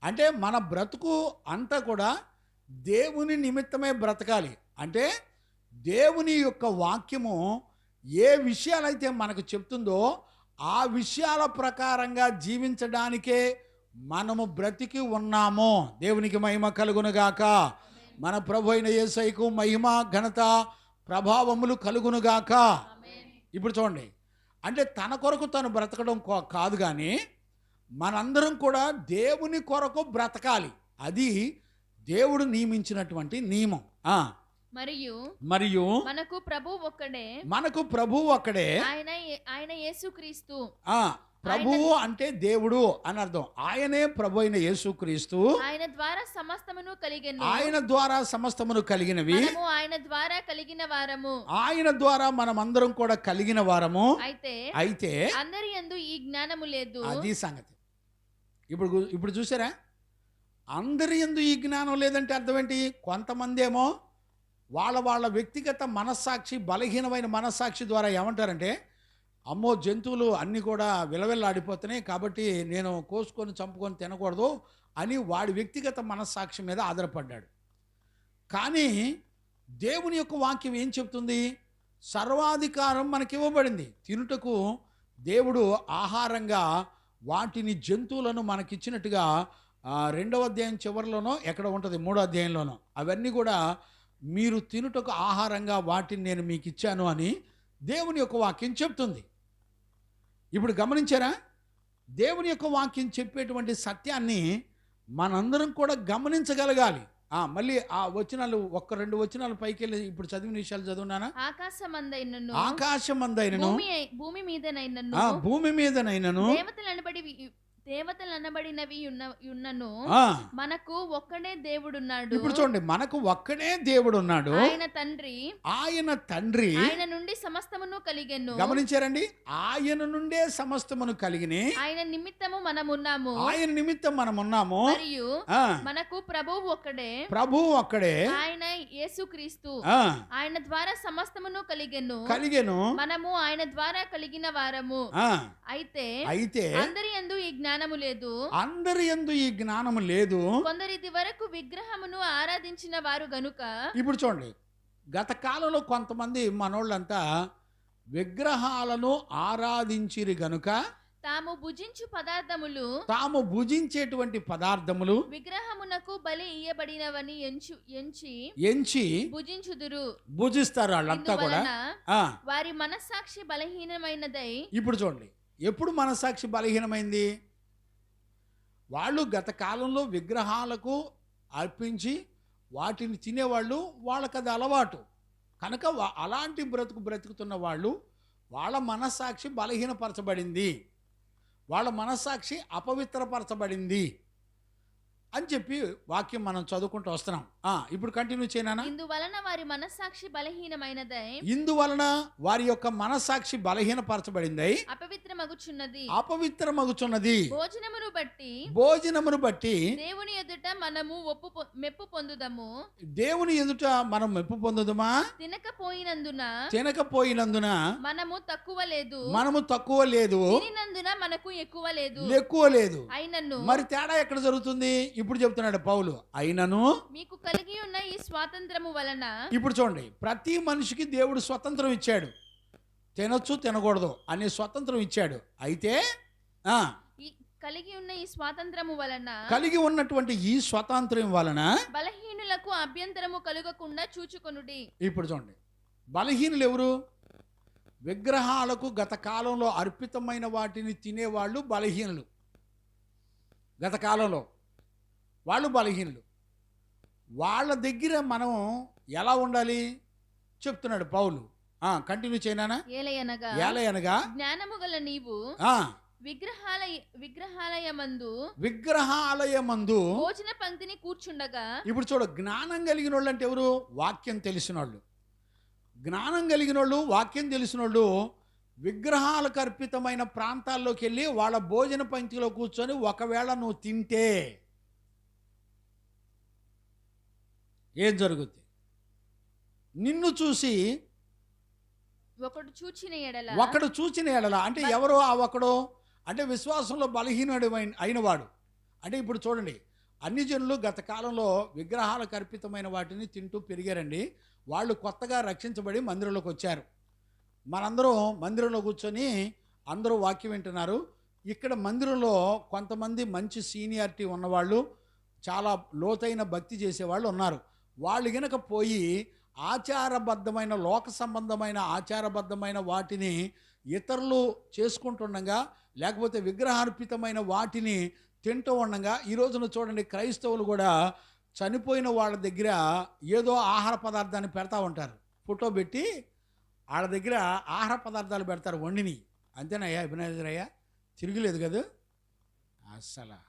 S1: అంటే మన బ్రతుకు అంతా కూడా దేవుని నిమిత్తమే బ్రతకాలి. అంటే దేవుని యొక్క వాక్యము ఏ విషయాలైతే మనకు చెప్తుందో ఆ విషయాల ప్రకారంగా జీవించడానికే మనము బ్రతికి ఉన్నాము. దేవునికి మహిమ కలుగునుగాక. మన ప్రభు అయిన యేసయ్యకు మహిమ ఘనత ప్రభావములు కలుగునుగాక. ఇప్పుడు చూడండి, అంటే తన కొరకు తను బ్రతకడం కాదు, కానీ మనందరం కూడా దేవుని కొరకు బ్రతకాలి. అది దేవుడు నియమించినటువంటి నియమం. మరియు మనకు ప్రభు ఒక్కడే. ఆయన యేసుక్రీస్తు. ప్రభువు అంటే దేవుడు అని అర్థం. ఆయనే ప్రభు అయిన యేసుక్రీస్తు. ఆయన ద్వారా సమస్తమును కలిగినవి. ఆయన ద్వారా మనమందరం కూడా కలిగిన వారము. అయితే
S2: అందరి యందు ఈ జ్ఞానము లేదు.
S1: అది సంగతి. ఇప్పుడు చూసారా, అందరి యందు ఈ జ్ఞానం లేదంటే అర్థం ఏంటి? కొంతమంది ఏమో వాళ్ళ వ్యక్తిగత మనస్సాక్షి, బలహీనమైన మనస్సాక్షి ద్వారా ఏమంటారంటే, అమ్మో జంతువులు అన్నీ కూడా విలవిల్లాడిపోతున్నాయి కాబట్టి నేను కోసుకొని చంపుకొని తినకూడదు అని వాడి వ్యక్తిగత మనస్సాక్షి మీద ఆధారపడ్డాడు. కానీ దేవుని యొక్క వాక్యం ఏం చెప్తుంది? సర్వాధికారం మనకి ఇవ్వబడింది. తినుటకు దేవుడు ఆహారంగా వాటిని, జంతువులను మనకిచ్చినట్టుగా 2వ అధ్యాయం చివరిలోనో ఎక్కడ ఉంటుంది, 3వ అధ్యాయంలోనో, అవన్నీ కూడా మీరు తినుటకు ఆహారంగా వాటిని నేను మీకు ఇచ్చాను అని దేవుని యొక్క వాక్యం చెప్తుంది. ఇప్పుడు గమనించారా, దేవుని యొక్క వాక్యం చెప్పేటువంటి సత్యాన్ని మనందరం కూడా గమనించగలగాలి. మళ్ళీ ఆ వచనాలు 1-2 వచనాలు పైకి వెళ్ళి ఇప్పుడు చదివిన విషయాలు చదువునానా? ఆకాశమందైనను భూమి మీదనైనను
S2: దేవతలు అనబడినవి ఉన్నను మనకు ఒక్కడే దేవుడున్నాడు.
S1: ఇప్పుడు చూడండి, మనకు ఒక్కడే దేవుడున్నాడు.
S2: ఆయన తండ్రి ఆయన నుండి సమస్తమును కలిగెను.
S1: గమనించారండి, ఆయన నుండే సమస్తమును కలిగిని.
S2: ఆయన నిమిత్తము మనమున్నాము. మరియు మనకు ప్రభువు ఒక్కడే. ఆయన యేసుక్రీస్తు. ఆయన ద్వారా సమస్తమును కలిగెను. మనము ఆయన ద్వారా కలిగిన వారము. అయితే అందరి యందు ఈ జ్ఞానము లేదు. కొందరిది వరకు విగ్రహమును ఆరాధించిన వారు గనుక.
S1: ఇప్పుడు చూడండి, గత కాలంలో కొంతమంది మనోళ్ళంతా విగ్రహాలను ఆరాధించిరి గనుక
S2: తాము
S1: భుజించేటువంటి పదార్థములు
S2: విగ్రహమునకు బలి ఇయ్యబడినవని ఎంచి
S1: భుజిస్తారు. వాళ్ళంతా కూడా
S2: వారి మనస్సాక్షి బలహీనమైనదై.
S1: ఇప్పుడు చూడండి, ఎప్పుడు మనస్సాక్షి బలహీనమైంది? వాళ్ళు గత కాలంలో విగ్రహాలకు అర్పించి వాటిని తినేవాళ్ళు, వాళ్ళకి అది అలవాటు కనుక అలాంటి బ్రతుకుతున్న వాళ్ళు, వాళ్ళ మనస్సాక్షి బలహీనపరచబడింది, వాళ్ళ మనస్సాక్షి అపవిత్రపరచబడింది అని చెప్పి వాక్యం మనం చదువుకుంటూ వస్తున్నాం. ఇప్పుడు కంటిన్యూ చేయనా?
S2: ఇందువలన వారి మనస్సాక్షి బలహీనమైనదై.
S1: ఇందువలన వారి యొక్క మనస్సాక్షి బలహీనపరచబడిందై అపవిత్రమగుచున్నది. భోజనమును బట్టి దేవుని ఎదుట
S2: మనము మెప్పు పొందుదము.
S1: దేవుని ఎదుట మనం మెప్పు పొందుదమా? తినకపోయినందున మనము తక్కువ లేదు.
S2: మనకు ఎక్కువ
S1: లేదు. మరి తేడా ఎక్కడ జరుగుతుంది? ఇప్పుడు చెప్తున్నాడు పౌలు, అయినను
S2: మీకు కలిగి ఉన్న ఈ స్వాతంత్రము వలన.
S1: ఇప్పుడు చూడండి, ప్రతి మనిషికి దేవుడు స్వతంత్రం ఇచ్చాడు.
S2: తినొచ్చు తినకూడదు అనే స్వతంత్రం ఇచ్చాడు. అయితే
S3: కలిగి ఉన్న ఈ స్వాతంత్రము వలన,
S2: కలిగి ఉన్నటువంటి ఈ స్వాతంత్ర్యం వలన
S3: బలహీనులకు అభ్యంతరము కలుగకుండా చూచుకొనుడి.
S2: ఇప్పుడు చూడండి, బలహీనులు ఎవరు? విగ్రహాలకు గత కాలంలో అర్పితమైన వాటిని తినేవాళ్ళు బలహీనులు. గత కాలంలో వాళ్ళు బలహీనులు. వాళ్ళ దగ్గర మనం ఎలా ఉండాలి చెప్తున్నాడు పౌలు. కంటిన్యూ చేయనా? ఏలయనగా
S3: జ్ఞానము గల నీవు విగ్రహాలయమందు భోజన పంక్తిని కూర్చుండగా.
S2: ఇప్పుడు చూడు, జ్ఞానం కలిగిన వాళ్ళు అంటే ఎవరు? వాక్యం తెలిసిన వాళ్ళు. జ్ఞానం కలిగిన వాళ్ళు, వాక్యం తెలిసిన వాళ్ళు విగ్రహాలకు అర్పితమైన ప్రాంతాల్లోకి వెళ్ళి వాళ్ళ భోజన పంక్తిలో కూర్చొని ఒకవేళ నువ్వు తింటే ఏం జరుగుద్ది? నిన్ను చూసి ఒకడు చూచిన ఎడల అంటే ఎవరో ఆ ఒకడు అంటే విశ్వాసంలో బలహీనుడు అయినవాడు. అంటే ఇప్పుడు చూడండి, అన్ని జనులు గత కాలంలో విగ్రహాలకు అర్పితమైన వాటిని తింటూ పెరిగారండి. వాళ్ళు కొత్తగా రక్షించబడి మందిరంలోకి వచ్చారు. మనందరం మందిరంలో కూర్చొని అందరూ వాక్యం వింటున్నారు. ఇక్కడ మందిరంలో కొంతమంది మంచి సీనియారిటీ ఉన్నవాళ్ళు, చాలా లోతైన భక్తి చేసేవాళ్ళు ఉన్నారు. వాళ్ళు గనక పోయి ఆచారబద్ధమైన, లోక సంబంధమైన ఆచారబద్ధమైన వాటిని ఇతరులు చేసుకుంటుండగా, లేకపోతే విగ్రహార్పితమైన వాటిని తింటూ ఉండగా, ఈ రోజున చూడండి క్రైస్తవులు కూడా చనిపోయిన వాళ్ళ దగ్గర ఏదో ఆహార పదార్థాన్ని పెడతా ఉంటారు. ఫోటో పెట్టి వాళ్ళ దగ్గర ఆహార పదార్థాలు పెడతారు వండిని. అంతేనయ్యా అభినయజరయ్యా? తిరగలేదు కదా అస్సలు.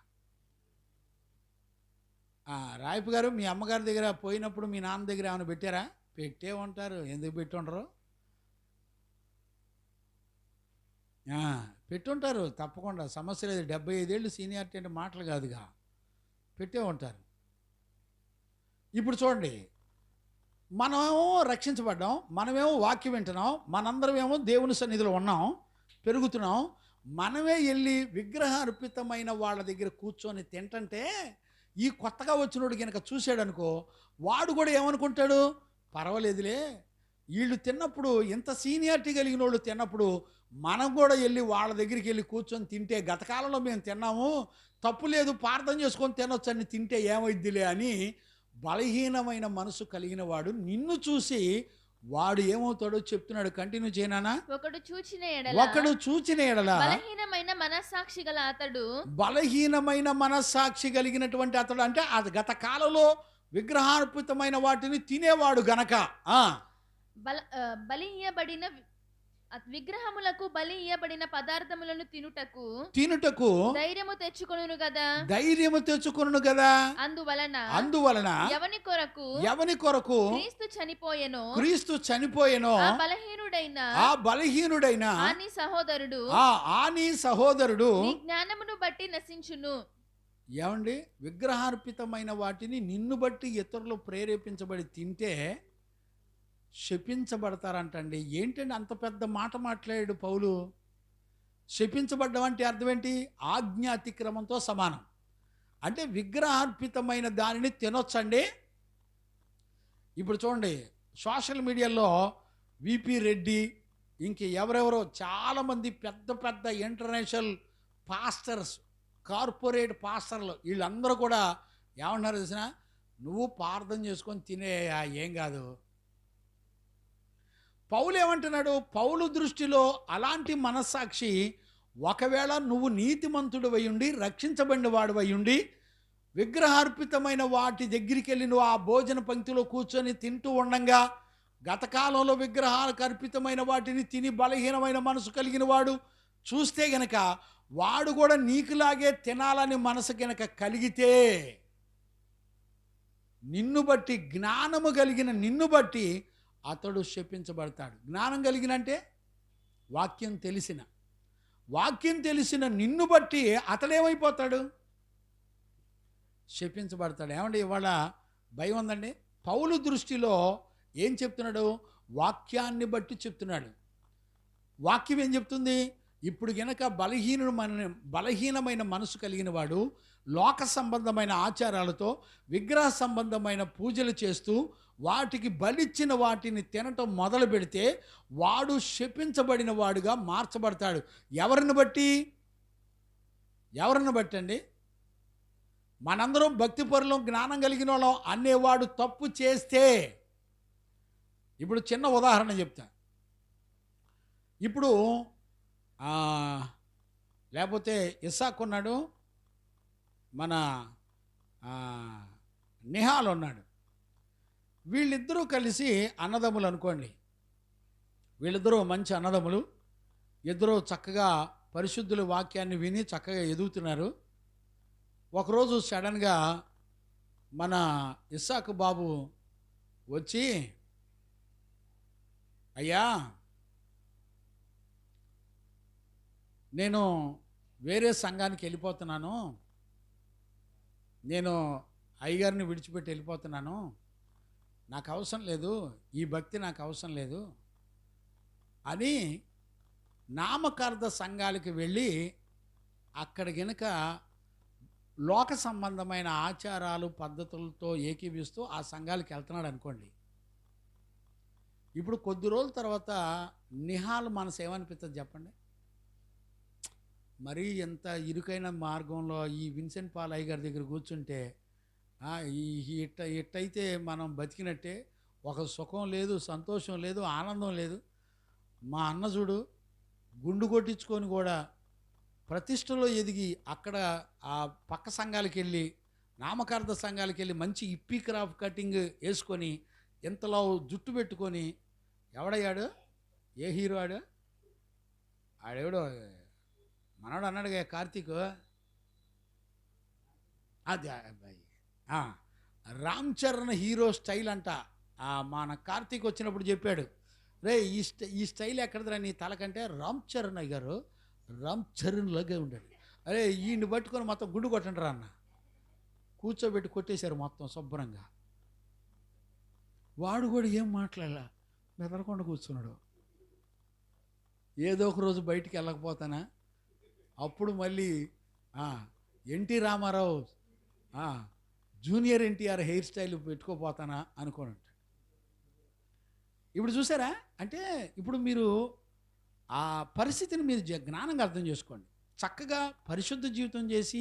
S2: రాయపు గారు, మీ అమ్మగారి దగ్గర పోయినప్పుడు మీ నాన్న దగ్గర ఏమైనా పెట్టారా? పెట్టే ఉంటారు. ఎందుకు పెట్టి ఉండరు? పెట్టుంటారు తప్పకుండా, సమస్య లేదు. 75 ఏళ్ళు సీనియారిటీ అంటే మాటలు కాదుగా, పెట్టే ఉంటారు. ఇప్పుడు చూడండి, మనమేమో రక్షించబడ్డాం, మనమేమో వాక్యం వింటున్నాం, మనందరమేమో దేవుని సన్నిధిలో ఉన్నాం, పెరుగుతున్నాం. మనమే వెళ్ళి విగ్రహ అర్పితమైన వాళ్ళ దగ్గర కూర్చొని తింటంటే ఈ కొత్తగా వచ్చినోడు కనుక చూశాడు అనుకో, వాడు కూడా ఏమనుకుంటాడు? పర్వాలేదులే, వీళ్ళు తిన్నప్పుడు, ఇంత సీనియారిటీ కలిగిన వాళ్ళు తిన్నప్పుడు మనం కూడా వెళ్ళి వాళ్ళ దగ్గరికి వెళ్ళి కూర్చొని తింటే, గతకాలంలో మేము తిన్నాము, తప్పు లేదు, ప్రార్థన చేసుకొని తినొచ్చు అని తింటే ఏమైద్దిలే అని బలహీనమైన మనసు కలిగిన వాడు నిన్ను చూసి వాడు ఏమవుతాడో చెప్తున్నాడు. కంటిన్యూ చేయనా?
S3: ఒకడు
S2: చూచిన ఎడల
S3: బలహీనమైన మనస్సాక్షి గల అతడు,
S2: బలహీనమైన మనస్సాక్షి కలిగినటువంటి అతడు అంటే అది గత కాలంలో విగ్రహార్పితమైన వాటిని తినేవాడు గనక
S3: బలియబడిన విగ్రహములకు బలి ఇయ్యబడిన పదార్థములను తినుటకు ధైర్యము తెచ్చుకొనును కదా. అందువలన ఎవని కొరకు క్రీస్తు చనిపోయెనో ఆ బలహీనుడైన ఆని సహోదరుడు జ్ఞానమును బట్టి నశించును.
S2: ఏమండి, విగ్రహార్పితమైన వాటిని నిన్ను బట్టి ఇతరులు ప్రేరేపించబడి తింటే శపించబడతారంటండి. ఏంటండి అంత పెద్ద మాట మాట్లాడాడు పౌలు? శపించబడ్డం అంటే అర్థం ఏంటి? ఆజ్ఞ అతిక్రమంతో సమానం. అంటే విగ్రహార్పితమైన దానిని తినొచ్చండి. ఇప్పుడు చూడండి, సోషల్ మీడియాలో విపి రెడ్డి, ఇంక ఎవరెవరో చాలామంది పెద్ద పెద్ద ఇంటర్నేషనల్ పాస్టర్స్, కార్పొరేట్ పాస్టర్లు, వీళ్ళందరూ కూడా ఏమన్నారు తెలిసిన? నువ్వు ప్రార్థన చేసుకొని తినే, ఏం కాదు. పౌలు ఏమంటున్నాడు? పౌలు దృష్టిలో అలాంటి మనస్సాక్షి, ఒకవేళ నువ్వు నీతిమంతుడు అయ్యుండి, రక్షించబడిన వాడు అయ్యుండి, విగ్రహార్పితమైన వాటి దగ్గరికి వెళ్ళి నువ్వు ఆ భోజన పంక్తిలో కూర్చొని తింటూ ఉండంగా, గత కాలంలో విగ్రహాలకు అర్పితమైన వాటిని తిని బలహీనమైన మనసు కలిగిన వాడు చూస్తే గనక, వాడు కూడా నీకులాగే తినాలని మనసు గనక కలిగితే, నిన్ను బట్టి, జ్ఞానము కలిగిన నిన్ను బట్టి అతడు శపించబడతాడు. జ్ఞానం కలిగిన అంటే వాక్యం తెలిసిన నిన్ను బట్టి అతడేమైపోతాడు? శపించబడతాడు. ఏమంటే ఇవాళ భయం ఉందండి. పౌలు దృష్టిలో ఏం చెప్తున్నాడు? వాక్యాన్ని బట్టి చెప్తున్నాడు. వాక్యం ఏం చెప్తుంది? ఇప్పుడు గనక బలహీనమైన మనసు కలిగిన వాడు లోక సంబంధమైన ఆచారాలతో విగ్రహ సంబంధమైన పూజలు చేస్తూ వాటికి బలిచ్చిన వాటిని తినటం మొదలు పెడితే వాడు శపించబడిన వాడుగా మార్చబడతాడు. ఎవరిని బట్టి? ఎవరిని బట్టి అండి? మనందరం భక్తిపరులం, జ్ఞానం కలిగిన వాళ్ళం అనేవాడు తప్పు చేస్తే, ఇప్పుడు చిన్న ఉదాహరణ చెప్తా. ఇప్పుడు లేకపోతే ఇస్సాకు ఉన్నాడు, మన నిహాల్ ఉన్నాడు. వీళ్ళిద్దరూ కలిసి అన్నదమ్ములు అనుకోండి. వీళ్ళిద్దరూ మంచి అన్నదమ్ములు, ఇద్దరూ చక్కగా పరిశుద్ధుల వాక్యాన్ని విని చక్కగా ఎదుగుతున్నారు. ఒకరోజు సడన్గా మన ఇస్సాకు బాబు వచ్చి, అయ్యా నేను వేరే సంఘానికి వెళ్ళిపోతున్నాను, నేను అయ్యగారిని విడిచిపెట్టి వెళ్ళిపోతున్నాను, నాకు అవసరం లేదు, ఈ భక్తి నాకు అవసరం లేదు అని నామకార్థ సంఘాలకి వెళ్ళి అక్కడ గనుక లోక సంబంధమైన ఆచారాలు పద్ధతులతో ఏకీభిస్తూ ఆ సంఘాలకు వెళ్తున్నాడు అనుకోండి. ఇప్పుడు కొద్ది రోజుల తర్వాత నిహాల్ మనసు ఏమనిపిస్తుంది చెప్పండి? మరీ ఎంత ఇరుకైన మార్గంలో ఈ విన్సెంట్ పాల్ అయ్య గారి దగ్గర కూర్చుంటే ఇట్టయితే మనం బతికినట్టే, ఒక సుఖం లేదు, సంతోషం లేదు, ఆనందం లేదు. మా అన్న చూడు గుండు కొట్టించుకొని కూడా ప్రతిష్టలో ఎదిగి అక్కడ ఆ పక్క సంఘాలకు వెళ్ళి, నామకార్థ సంఘాలకు వెళ్ళి మంచి ఇప్పి క్రాఫ్ కటింగ్ వేసుకొని ఎంతలో జుట్టు పెట్టుకొని, ఎవడయ్యాడు? ఏ హీరో ఆడు? ఆడెవడో మనోడు అన్నాడుగా కార్తీక్, అది అబ్బాయి రామ్ చరణ్ హీరో స్టైల్ అంట. మన కార్తీక్ వచ్చినప్పుడు చెప్పాడు, రే ఈ స్టైల్ ఎక్కడదరా నీ తలకంటే రామ్ చరణ్ గారు రామ్ చరణ్ లాగే ఉండాడు. అరే ఈయన్ని పట్టుకొని మొత్తం గుండు కొట్టండి రా అన్న. కూర్చోబెట్టి కొట్టేశారు మొత్తం శుభ్రంగా. వాడు కూడా ఏం మాట్లాడలా, మెదలకుండా కూర్చున్నాడు. ఏదో ఒక రోజు బయటికి వెళ్ళకపోతానా, అప్పుడు మళ్ళీ NT Rama Rao junior NTR hair style పెట్టుకోపోతానా అనుకోనంట. ఇప్పుడు చూసారా? అంటే ఇప్పుడు మీరు ఆ పరిస్థితిని మీరు జ్ఞానంగా అర్థం చేసుకోండి. చక్కగా పరిశుద్ధ జీవితం చేసి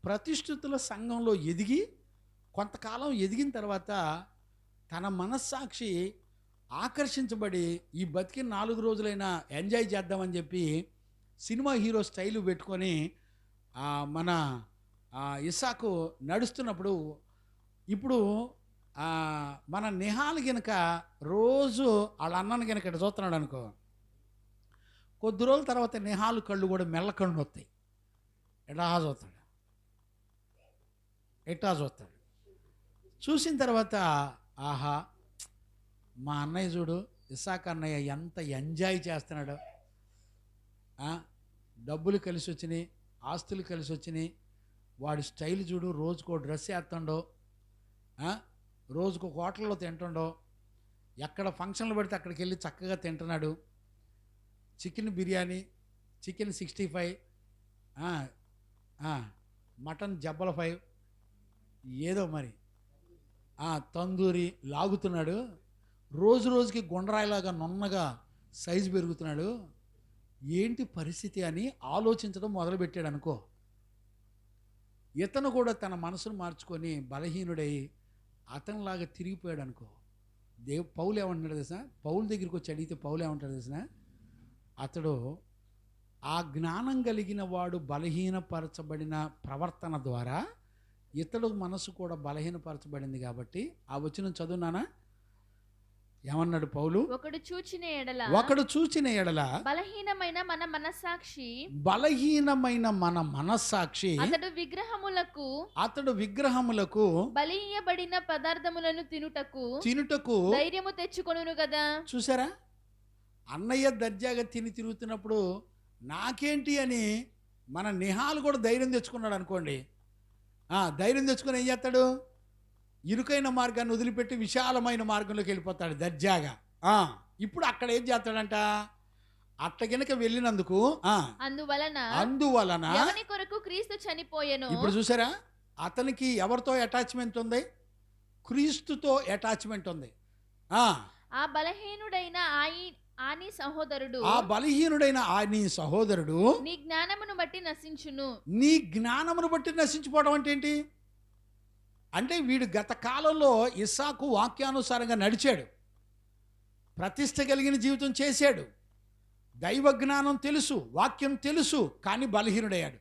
S2: ప్రతిష్ఠితుల సంఘంలో ఎదిగి కొంతకాలం ఎదిగిన తర్వాత తన మనస్సాక్షి ఆకర్షించబడి ఈ బతికిన 4 రోజులైనా ఎంజాయ్ చేద్దామని చెప్పి సినిమా హీరో స్టైలు పెట్టుకొని మన ఇస్సాకు నడుస్తున్నప్పుడు, ఇప్పుడు మన నిహాల్ గనక రోజు వాళ్ళ అన్నను గనక ఇట్లా చూస్తున్నాడు అనుకో, కొద్ది రోజుల తర్వాత నిహాల్ కళ్ళు కూడా మెల్ల కళ్ళు వస్తాయి. ఎటా చూస్తాడు, ఎటా చూస్తాడు. చూసిన తర్వాత ఆహా మా అన్నయ్య చూడు, ఇస్సాక్ అన్నయ్య ఎంత ఎంజాయ్ చేస్తున్నాడో, డబ్బులు కలిసి వచ్చినాయి, ఆస్తులు కలిసి వచ్చినాయి, వాడి స్టైల్ చూడు, రోజుకో డ్రెస్ వేస్తుండో, రోజుకు ఒక హోటల్లో తింటుండో, ఎక్కడ ఫంక్షన్లు పెడితే అక్కడికి వెళ్ళి చక్కగా తింటున్నాడు. చికెన్ బిర్యానీ, చికెన్ 65, మటన్ జబ్బల 5, ఏదో మరి తందూరి లాగుతున్నాడు. రోజు రోజుకి గుండ్రాయిలాగా నున్నగా సైజు పెరుగుతున్నాడు. ఏంటి పరిస్థితి అని ఆలోచించడం మొదలుపెట్టాడు అనుకో. ఇతను కూడా తన మనసును మార్చుకొని బలహీనుడై అతనిలాగా తిరిగిపోయాడు అనుకో. పౌలు ఏమంటాడు తెలుసా? పౌలు దగ్గరికి వచ్చి అడిగితే పౌలు ఏమంటాడు తెలుసా? అతడు ఆ జ్ఞానం కలిగిన వాడు బలహీనపరచబడిన ప్రవర్తన ద్వారా ఇతడు మనసు కూడా బలహీనపరచబడింది కాబట్టి, ఆ వచనం చదువునానా ఏమన్నాడు పౌలు? ఒకడు చూచిన ఎడల బలహీనమైన మన మనస్సాక్షి అతడు విగ్రహములకు
S3: బలియబడిన పదార్థములను తినుటకు ధైర్యము తెచ్చుకొనును కదా.
S2: చూసారా? అన్నయ్య దర్జాగా తిరుగుతున్నప్పుడు నాకేంటి అని మన నిహాల్ కూడా ధైర్యం తెచ్చుకున్నాడు అనుకోండి. ధైర్యం తెచ్చుకొని ఏం చేస్తాడు? ఇరుకైన మార్గాన్ని వదిలిపెట్టి విశాలమైన మార్గంలోకి వెళ్ళిపోతాడు దర్జాగా. ఇప్పుడు అక్కడ ఏం చేస్తాడంట? అట్ట గనుక వెళ్ళినందుకు అందువలన
S3: ఎవని కొరకు క్రీస్తు చనిపోయెను.
S2: ఇప్పుడు చూసారా, అతనికి ఎవరితో అటాచ్మెంట్ ఉంది? క్రీస్తుతో అటాచ్మెంట్ ఉంది.
S3: ఆ బలహీనుడైన ఆని సహోదరుడు నీ జ్ఞానమును బట్టి నశించును.
S2: నీ జ్ఞానమును బట్టి నశించిపోవడం అంటే ఏంటి అంటే, వీడు గత కాలంలో ఇస్సాకు వాక్యానుసారంగా నడిచాడు, ప్రతిష్ట కలిగిన జీవితం చేశాడు, దైవ జ్ఞానం తెలుసు, వాక్యం తెలుసు, కానీ బలహీనుడయ్యాడు.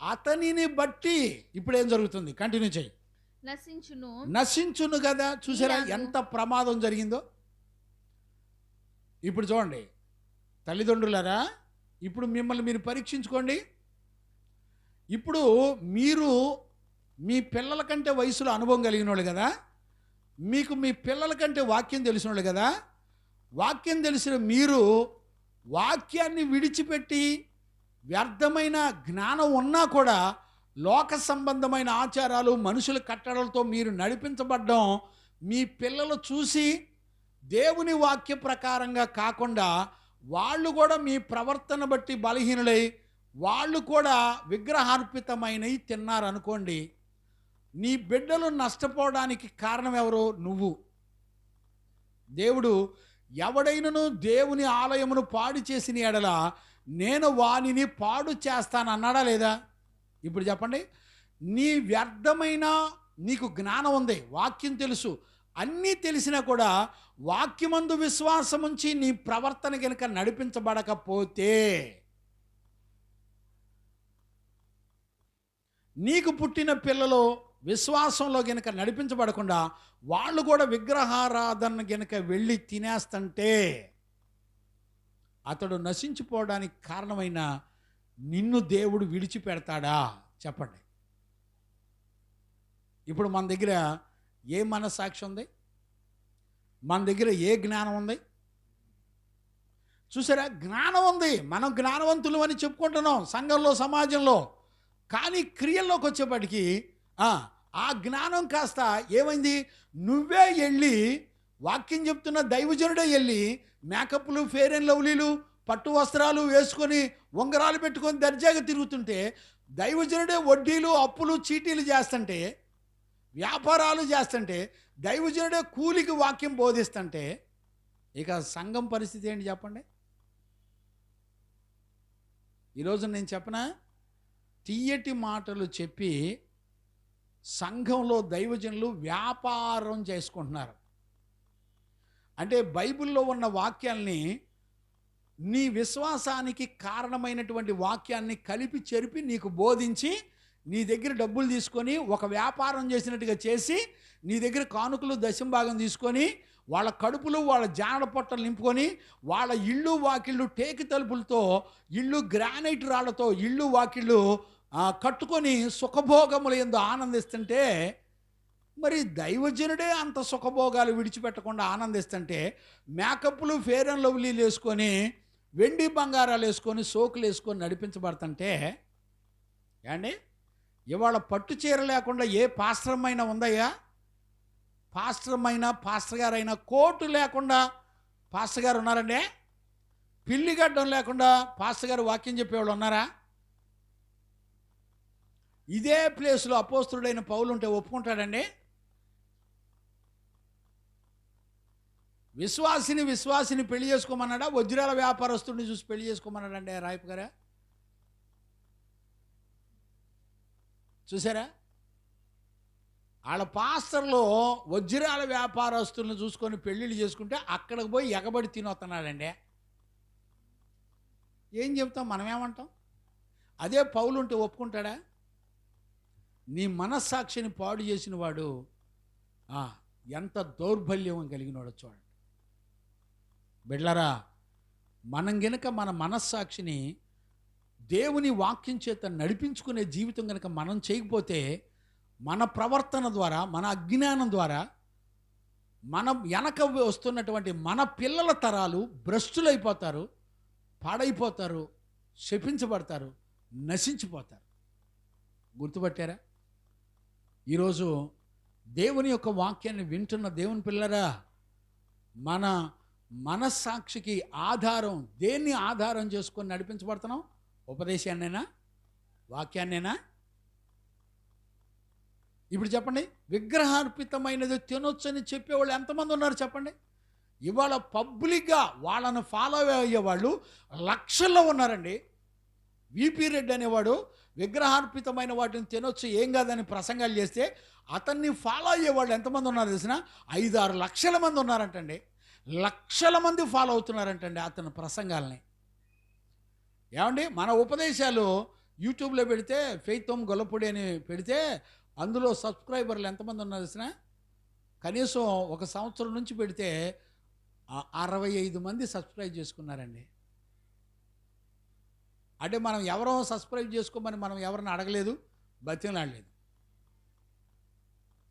S2: అతనిని బట్టి ఇప్పుడు ఏం జరుగుతుంది? కంటిన్యూ చేయి. నశించును కదా. చూసారా ఎంత ప్రమాదం జరిగిందో? ఇప్పుడు చూడండి తల్లిదండ్రులారా, ఇప్పుడు మిమ్మల్ని మీరు పరీక్షించుకోండి. ఇప్పుడు మీరు మీ పిల్లల కంటే వయసులో అనుభవం కలిగిన వాళ్ళు కదా, మీకు మీ పిల్లల కంటే వాక్యం తెలిసిన వాళ్ళు కదా. వాక్యం తెలిసిన మీరు వాక్యాన్ని విడిచిపెట్టి వ్యర్థమైన జ్ఞానం ఉన్నా కూడా లోక సంబంధమైన ఆచారాలు, మనుషుల కట్టడలతో మీరు నడిపించబడ్డం మీ పిల్లలు చూసి దేవుని వాక్య ప్రకారంగా కాకుండా వాళ్ళు కూడా మీ ప్రవర్తన బట్టి బలహీనులై వాళ్ళు కూడా విగ్రహార్పితమైనవి తిన్నారనుకోండి, నీ బిడ్డలు నష్టపోవడానికి కారణం ఎవరు? నువ్వు. దేవుడు ఎవడైనను దేవుని ఆలయమును పాడు చేసిన ఎడల నేను వానిని పాడు చేస్తాను అన్నాడా లేదా? ఇప్పుడు చెప్పండి. నీ వ్యర్థమైన, నీకు జ్ఞానం ఉంది, వాక్యం తెలుసు, అన్నీ తెలిసినా కూడా వాక్యమందు విశ్వాసం ఉంచి నీ ప్రవర్తన కనుక నడిపించబడకపోతే, నీకు పుట్టిన పిల్లలు విశ్వాసంలో గనుక నడిపించబడకుండా వాళ్ళు కూడా విగ్రహారాధన గనుక వెళ్ళి తినేస్తంటే అతడు నశించిపోవడానికి కారణమైన నిన్ను దేవుడు విడిచిపెడతాడా? చెప్పండి. ఇప్పుడు మన దగ్గర ఏ మనస్సాక్షి ఉంది? మన దగ్గర ఏ జ్ఞానం ఉంది? చూసారా, జ్ఞానం ఉంది, మనం జ్ఞానవంతులు అని చెప్పుకుంటున్నాం సంఘంలో, సమాజంలో. కానీ క్రియల్లోకి వచ్చేప్పటికీ ఆ జ్ఞానం కాస్త ఏమైంది? నువ్వే వెళ్ళి, వాక్యం చెప్తున్న దైవజనుడే వెళ్ళి మేకప్లు, ఫేర్ అండ్ లవ్లీలు, పట్టు వస్త్రాలు వేసుకొని ఉంగరాలు పెట్టుకొని దర్జాగా తిరుగుతుంటే, దైవజనుడే వడ్డీలు, అప్పులు, చీటీలు చేస్తుంటే, వ్యాపారాలు చేస్తుంటే, దైవజనుడే కూలికి వాక్యం బోధిస్తుంటే, ఇక సంఘం పరిస్థితి ఏంటి చెప్పండి? ఈరోజు నేను చెప్పనా, తీయటి మాటలు చెప్పి సంఘంలో దైవజనులు వ్యాపారం చేసుకుంటున్నారు. అంటే బైబిల్లో ఉన్న వాక్యాల్ని, నీ విశ్వాసానికి కారణమైనటువంటి వాక్యాన్ని కలిపి చెరిపి నీకు బోధించి నీ దగ్గర డబ్బులు తీసుకొని ఒక వ్యాపారం చేసినట్టుగా చేసి నీ దగ్గర కానుకలు దశంభాగం తీసుకొని వాళ్ళ కడుపులు, వాళ్ళ జానడ పొట్టలు నింపుకొని వాళ్ళ ఇళ్ళు వాకిళ్ళు టేకి తలుపులతో, ఇళ్ళు గ్రానైట్ రాళ్లతో ఇళ్ళు వాకిళ్ళు కట్టుకొని సుఖభోగములు యందు ఆనందిస్తుంటే, మరి దైవజనుడే అంత సుఖభోగాలు విడిచిపెట్టకుండా ఆనందిస్తుంటే, మేకప్లు, ఫేర్ అండ్ లవ్లీలు వేసుకొని, వెండి బంగారాలు వేసుకొని, సోకులు వేసుకొని నడిపించబడుతుంటే, ఏమండి ఇవాళ పట్టు చీర లేకుండా ఏ పాస్టర్మైనా ఉందయ్యా? పాస్టర్ గారైనా కోటు లేకుండా పాస్టర్ గారు ఉన్నారండి? పిల్లిగడ్డం లేకుండా పాస్టర్ గారు వాక్యం చెప్పేవాళ్ళు ఉన్నారా? ఇదే ప్లేస్లో అపోస్తలుడైన పౌలు ఉంటే ఒప్పుకుంటాడండి? విశ్వాసిని పెళ్లి చేసుకోమన్నాడా? వజ్రాల వ్యాపారస్తుడిని చూసి పెళ్లి చేసుకోమన్నాడండి రాయపు గారా? చూసారా, వాళ్ళ పాస్టర్లో వజ్రాల వ్యాపారస్తులను చూసుకొని పెళ్ళిళ్ళు చేసుకుంటే అక్కడికి పోయి ఎగబడి తినొస్తున్నాడండి. ఏం చెప్తాం, మనమేమంటాం? అదే పౌలు ఉంటే ఒప్పుకుంటాడా? నీ మనస్సాక్షిని పాడు చేసిన వాడు ఎంత దౌర్బల్యం కలిగిన వాడు చూడండి. బిడ్డలారా, మనం గనుక మన మనస్సాక్షిని దేవుని వాక్యం చేత నడిపించుకునే జీవితం కనుక మనం చేయకపోతే, మన ప్రవర్తన ద్వారా, మన అజ్ఞానం ద్వారా మన వెనక వస్తున్నటువంటి మన పిల్లల తరాలు భ్రష్టులైపోతారు, పాడైపోతారు, శపించబడతారు, నశించిపోతారు. గుర్తుపట్టారా? ఈరోజు దేవుని యొక్క వాక్యాన్ని వింటున్న దేవుని పిల్లరా, మన మనస్సాక్షికి ఆధారం, దేన్ని ఆధారం చేసుకొని నడిపించబడుతున్నాం? ఉపదేశాన్నేనా, వాక్యాన్నేనా? ఇప్పుడు చెప్పండి, విగ్రహార్పితమైనది తినొచ్చని చెప్పేవాళ్ళు ఎంతమంది ఉన్నారు చెప్పండి? ఇవాళ పబ్లిక్గా వాళ్ళను ఫాలో అయ్యేవాళ్ళు లక్షల్లో ఉన్నారండి. విపి రెడ్డి అనేవాడు విగ్రహార్పితమైన వాటిని తినొచ్చు, ఏం కాదని ప్రసంగాలు చేస్తే అతన్ని ఫాలో అయ్యేవాళ్ళు ఎంతమంది ఉన్నారు తెలిసిన? 5-6 లక్షల మంది ఉన్నారంటండి. లక్షల మంది ఫాలో అవుతున్నారంటండి అతని ప్రసంగాల్ని. ఏమండి, మన ఉపదేశాలు యూట్యూబ్లో పెడితే ఫెయితోమ్ గొల్లపూడి అని పెడితే అందులో సబ్స్క్రైబర్లు ఎంతమంది ఉన్నారు తెలిసిన? కనీసం 1 సంవత్సరం నుంచి పెడితే 65 మంది సబ్స్క్రైబ్ చేసుకున్నారండి. అంటే మనం ఎవరో సబ్స్క్రైబ్ చేసుకోమని మనం ఎవరిని అడగలేదు, బతిమలాడలేదు.